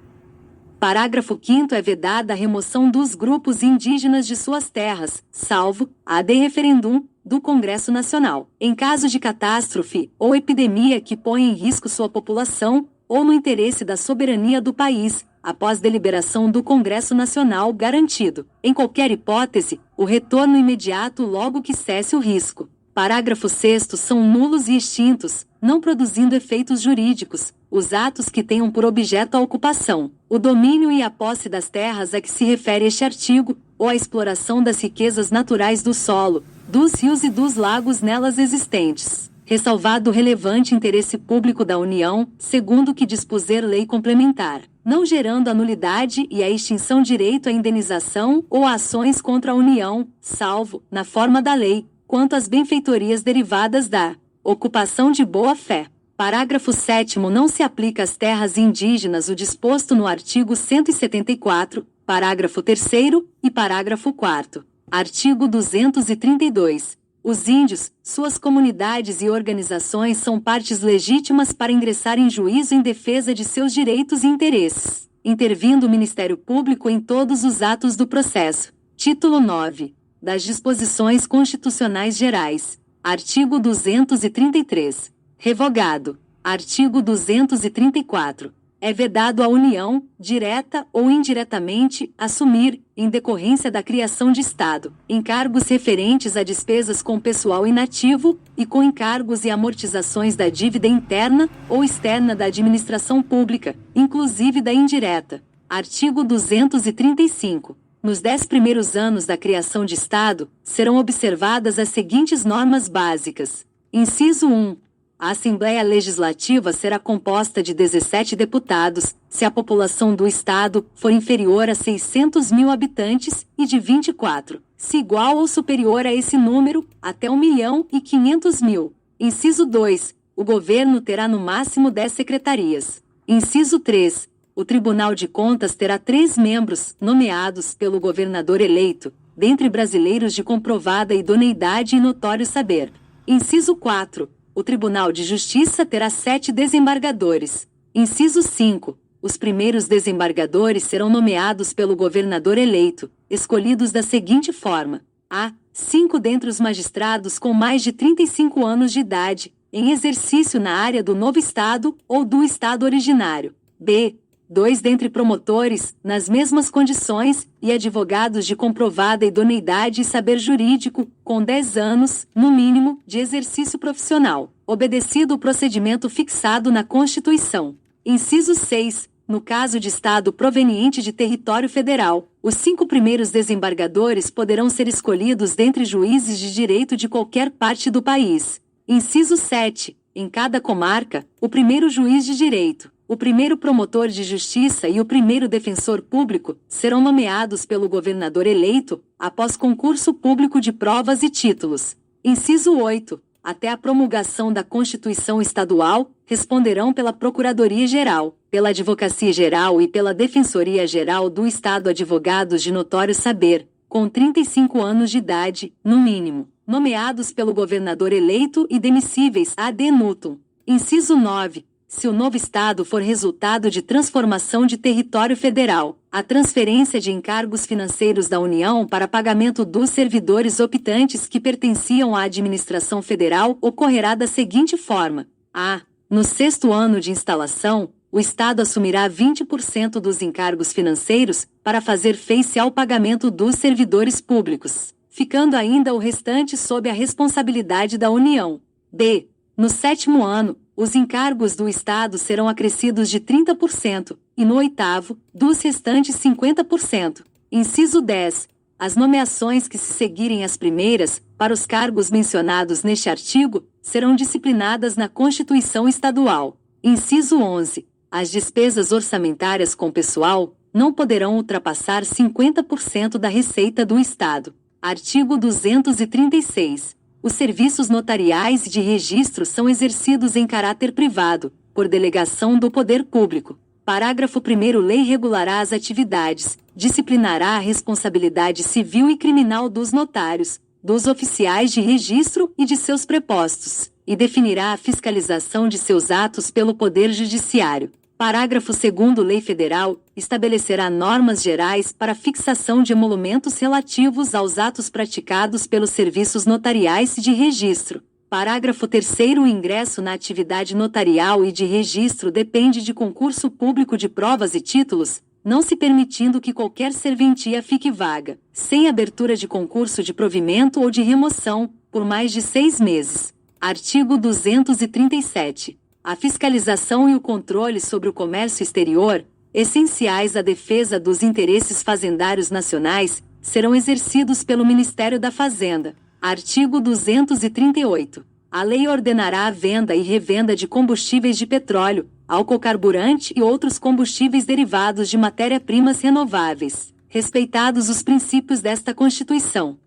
Parágrafo 5º. É vedada a remoção dos grupos indígenas de suas terras, salvo, ad referendum, do Congresso Nacional, em caso de catástrofe ou epidemia que ponha em risco sua população, ou no interesse da soberania do país, após deliberação do Congresso Nacional garantido, em qualquer hipótese, o retorno imediato logo que cesse o risco. Parágrafo 6º. São nulos e extintos, não produzindo efeitos jurídicos, os atos que tenham por objeto a ocupação, o domínio e a posse das terras a que se refere este artigo, ou a exploração das riquezas naturais do solo, dos rios e dos lagos nelas existentes, ressalvado o relevante interesse público da União, segundo o que dispuser lei complementar, não gerando a nulidade e a extinção direito à indenização ou a ações contra a União, salvo, na forma da lei, quanto às benfeitorias derivadas da ocupação de boa-fé. Parágrafo 7º. Não se aplica às terras indígenas o disposto no artigo 174, parágrafo 3º e parágrafo 4º. Artigo 232. Os índios, suas comunidades e organizações são partes legítimas para ingressar em juízo em defesa de seus direitos e interesses, intervindo o Ministério Público em todos os atos do processo. Título 9. Das Disposições Constitucionais Gerais. Artigo 233. Revogado. Artigo 234. É vedado à União, direta ou indiretamente, assumir, em decorrência da criação de Estado, encargos referentes a despesas com pessoal inativo e com encargos e amortizações da dívida interna ou externa da administração pública, inclusive da indireta. Artigo 235. Nos 10 primeiros anos da criação de Estado, serão observadas as seguintes normas básicas. Inciso 1. A Assembleia Legislativa será composta de 17 deputados, se a população do Estado for inferior a 600 mil habitantes, e de 24, se igual ou superior a esse número, até 1.500.000. Inciso 2. O governo terá no máximo 10 secretarias. Inciso 3. O Tribunal de Contas terá 3 membros, nomeados pelo governador eleito, dentre brasileiros de comprovada idoneidade e notório saber. Inciso 4. O Tribunal de Justiça terá 7 desembargadores. Inciso 5. Os primeiros desembargadores serão nomeados pelo governador eleito, escolhidos da seguinte forma: a. 5 dentre os magistrados com mais de 35 anos de idade, em exercício na área do novo Estado ou do Estado originário. B. 2 dentre promotores, nas mesmas condições, e advogados de comprovada idoneidade e saber jurídico, com 10 anos, no mínimo, de exercício profissional, obedecido o procedimento fixado na Constituição. Inciso 6. No caso de Estado proveniente de território federal, os 5 primeiros desembargadores poderão ser escolhidos dentre juízes de direito de qualquer parte do país. Inciso 7. Em cada comarca, o primeiro juiz de direito, o primeiro promotor de justiça e o primeiro defensor público serão nomeados pelo governador eleito, após concurso público de provas e títulos. Inciso 8. Até a promulgação da Constituição Estadual, responderão pela Procuradoria-Geral, pela Advocacia-Geral e pela Defensoria-Geral do Estado advogados de notório saber, com 35 anos de idade, no mínimo, nomeados pelo governador eleito e demissíveis ad nutum. Inciso 9. Se o novo Estado for resultado de transformação de território federal, a transferência de encargos financeiros da União para pagamento dos servidores optantes que pertenciam à administração federal ocorrerá da seguinte forma: a. No 6º ano de instalação, o Estado assumirá 20% dos encargos financeiros para fazer face ao pagamento dos servidores públicos, ficando ainda o restante sob a responsabilidade da União. B. No 7º ano, os encargos do Estado serão acrescidos de 30%, e no 8º, dos restantes 50%. Inciso 10. As nomeações que se seguirem às primeiras, para os cargos mencionados neste artigo, serão disciplinadas na Constituição Estadual. Inciso 11. As despesas orçamentárias com pessoal não poderão ultrapassar 50% da receita do Estado. Artigo 236. Os serviços notariais e de registro são exercidos em caráter privado, por delegação do poder público. Parágrafo 1º. Lei regulará as atividades, disciplinará a responsabilidade civil e criminal dos notários, dos oficiais de registro e de seus prepostos, e definirá a fiscalização de seus atos pelo Poder Judiciário. Parágrafo 2º. Lei Federal estabelecerá normas gerais para fixação de emolumentos relativos aos atos praticados pelos serviços notariais e de registro. Parágrafo 3º. O ingresso na atividade notarial e de registro depende de concurso público de provas e títulos, não se permitindo que qualquer serventia fique vaga, sem abertura de concurso de provimento ou de remoção, por mais de 6 meses. Artigo 237. A fiscalização e o controle sobre o comércio exterior, essenciais à defesa dos interesses fazendários nacionais, serão exercidos pelo Ministério da Fazenda. Artigo 238. A lei ordenará a venda e revenda de combustíveis de petróleo, álcool carburante e outros combustíveis derivados de matéria-primas renováveis, respeitados os princípios desta Constituição.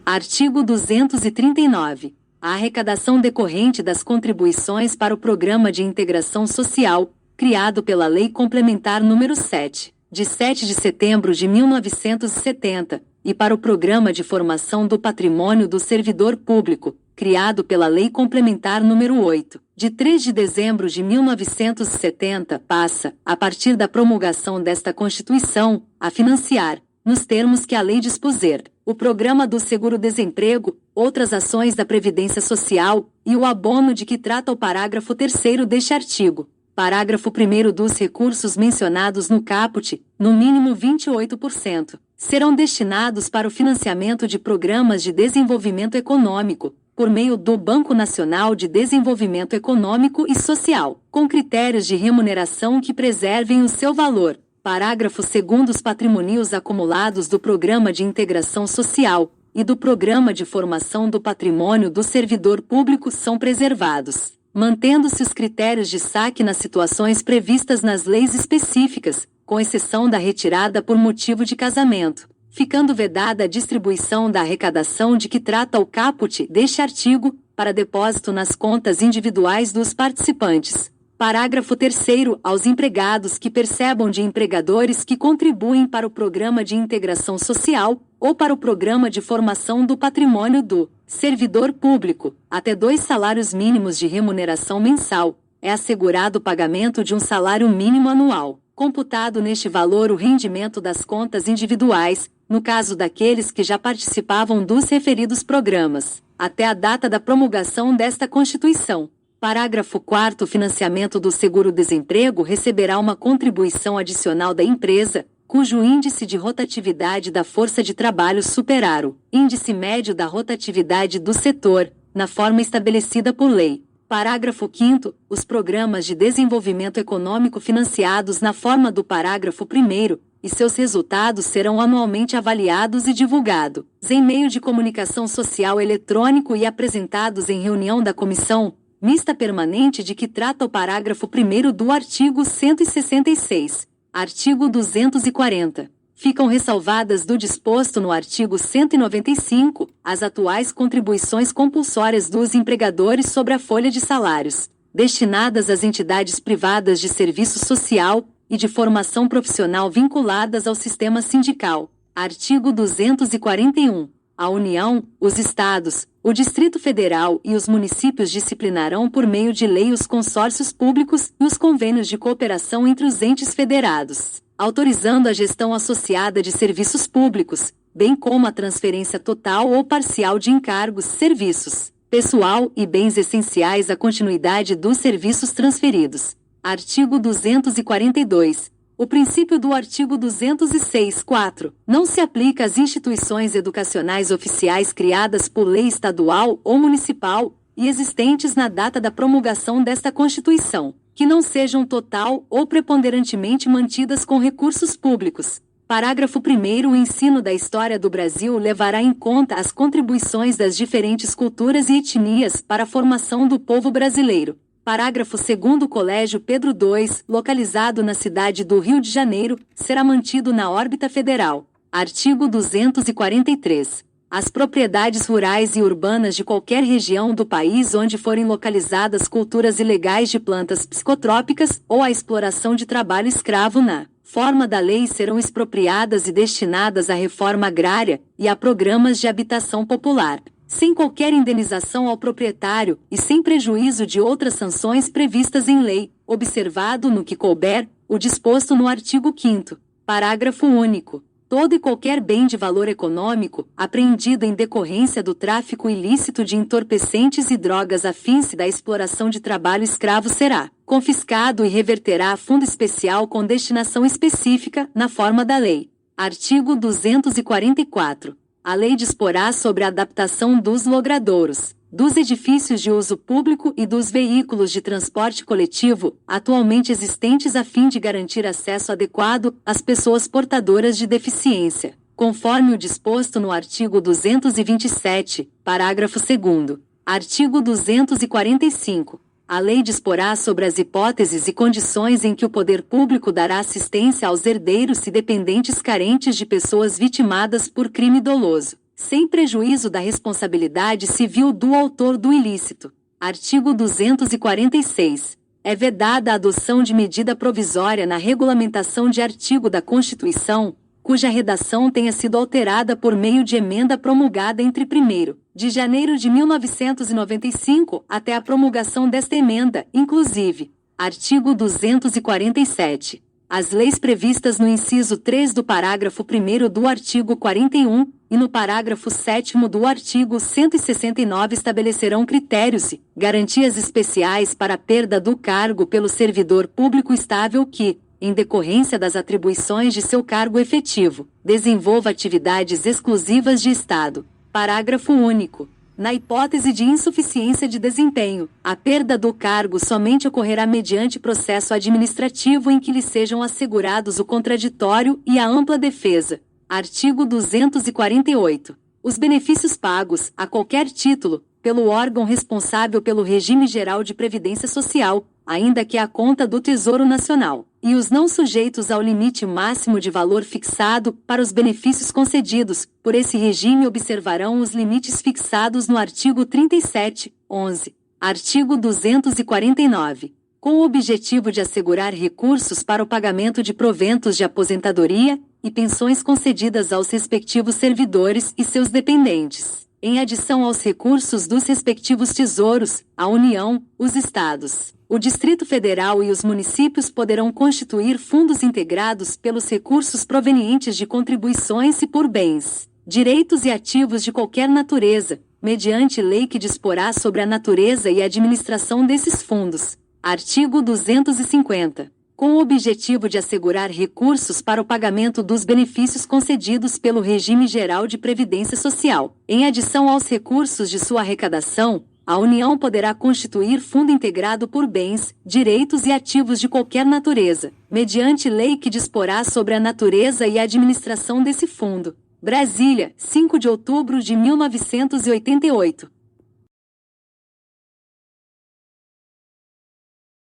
Artigo 239. A arrecadação decorrente das contribuições para o Programa de Integração Social, criado pela Lei Complementar nº 7, de 7 de setembro de 1970, e para o Programa de Formação do Patrimônio do Servidor Público, criado pela Lei Complementar nº 8, de 3 de dezembro de 1970, passa, a partir da promulgação desta Constituição, a financiar, nos termos que a lei dispuser, o Programa do Seguro-Desemprego, outras ações da Previdência Social e o abono de que trata o parágrafo 3º deste artigo. Parágrafo 1º. Dos recursos mencionados no caput, no mínimo 28%, serão destinados para o financiamento de programas de desenvolvimento econômico, por meio do Banco Nacional de Desenvolvimento Econômico e Social, com critérios de remuneração que preservem o seu valor. Parágrafo 2º. Os patrimônios acumulados do Programa de Integração Social e do Programa de Formação do Patrimônio do Servidor Público são preservados, mantendo-se os critérios de saque nas situações previstas nas leis específicas, com exceção da retirada por motivo de casamento, ficando vedada a distribuição da arrecadação de que trata o caput deste artigo, para depósito nas contas individuais dos participantes. Parágrafo 3º. Aos empregados que percebam de empregadores que contribuem para o Programa de Integração Social, ou para o Programa de Formação do Patrimônio do Servidor Público, até 2 salários mínimos de remuneração mensal, é assegurado o pagamento de um salário mínimo anual, computado neste valor o rendimento das contas individuais, no caso daqueles que já participavam dos referidos programas, até a data da promulgação desta Constituição. Parágrafo 4º. O financiamento do seguro-desemprego receberá uma contribuição adicional da empresa, cujo índice de rotatividade da força de trabalho superar o índice médio da rotatividade do setor, na forma estabelecida por lei. Parágrafo 5º. Os programas de desenvolvimento econômico financiados na forma do parágrafo 1º, e seus resultados serão anualmente avaliados e divulgados em meio de comunicação social eletrônico e apresentados em reunião da Comissão Mista Permanente de que trata o parágrafo 1º do artigo 166. Artigo 240. Ficam ressalvadas do disposto no artigo 195, as atuais contribuições compulsórias dos empregadores sobre a folha de salários, destinadas às entidades privadas de serviço social e de formação profissional vinculadas ao sistema sindical. Artigo 241. A União, os Estados, o Distrito Federal e os municípios disciplinarão por meio de lei os consórcios públicos e os convênios de cooperação entre os entes federados, autorizando a gestão associada de serviços públicos, bem como a transferência total ou parcial de encargos, serviços, pessoal e bens essenciais à continuidade dos serviços transferidos. Artigo 242. O princípio do artigo 206-4 não se aplica às instituições educacionais oficiais criadas por lei estadual ou municipal e existentes na data da promulgação desta Constituição, que não sejam total ou preponderantemente mantidas com recursos públicos. Parágrafo 1º. O ensino da história do Brasil levará em conta as contribuições das diferentes culturas e etnias para a formação do povo brasileiro. Parágrafo 2º. O Colégio Pedro II, localizado na cidade do Rio de Janeiro, será mantido na órbita federal. Artigo 243. As propriedades rurais e urbanas de qualquer região do país onde forem localizadas culturas ilegais de plantas psicotrópicas ou a exploração de trabalho escravo na forma da lei serão expropriadas e destinadas à reforma agrária e a programas de habitação popular, sem qualquer indenização ao proprietário e sem prejuízo de outras sanções previstas em lei, observado no que couber, o disposto no artigo 5º. Parágrafo único. Todo e qualquer bem de valor econômico, apreendido em decorrência do tráfico ilícito de entorpecentes e drogas a fins da exploração de trabalho escravo será confiscado e reverterá a fundo especial com destinação específica, na forma da lei. Artigo 244. A lei disporá sobre a adaptação dos logradouros, dos edifícios de uso público e dos veículos de transporte coletivo, atualmente existentes a fim de garantir acesso adequado às pessoas portadoras de deficiência, conforme o disposto no artigo 227, parágrafo 2º. Artigo 245. A lei disporá sobre as hipóteses e condições em que o poder público dará assistência aos herdeiros e dependentes carentes de pessoas vitimadas por crime doloso, sem prejuízo da responsabilidade civil do autor do ilícito. Artigo 246. É vedada a adoção de medida provisória na regulamentação de artigo da Constituição, cuja redação tenha sido alterada por meio de emenda promulgada entre 1º de janeiro de 1995 até a promulgação desta emenda, inclusive. Artigo 247. As leis previstas no inciso 3 do parágrafo 1º do artigo 41 e no parágrafo 7º do artigo 169 estabelecerão critérios e garantias especiais para a perda do cargo pelo servidor público estável que, em decorrência das atribuições de seu cargo efetivo, desenvolva atividades exclusivas de Estado. Parágrafo único. Na hipótese de insuficiência de desempenho, a perda do cargo somente ocorrerá mediante processo administrativo em que lhe sejam assegurados o contraditório e a ampla defesa. Artigo 248. Os benefícios pagos, a qualquer título, pelo órgão responsável pelo regime geral de previdência social, ainda que à conta do Tesouro Nacional, e os não sujeitos ao limite máximo de valor fixado para os benefícios concedidos, por esse regime observarão os limites fixados no artigo 37, 11. Artigo 249. Com o objetivo de assegurar recursos para o pagamento de proventos de aposentadoria e pensões concedidas aos respectivos servidores e seus dependentes, em adição aos recursos dos respectivos tesouros, a União, os Estados, o Distrito Federal e os municípios poderão constituir fundos integrados pelos recursos provenientes de contribuições e por bens, direitos e ativos de qualquer natureza, mediante lei que disporá sobre a natureza e administração desses fundos. Artigo 250. Com o objetivo de assegurar recursos para o pagamento dos benefícios concedidos pelo Regime Geral de Previdência Social, em adição aos recursos de sua arrecadação, a União poderá constituir fundo integrado por bens, direitos e ativos de qualquer natureza, mediante lei que disporá sobre a natureza e a administração desse fundo. Brasília, 5 de outubro de 1988.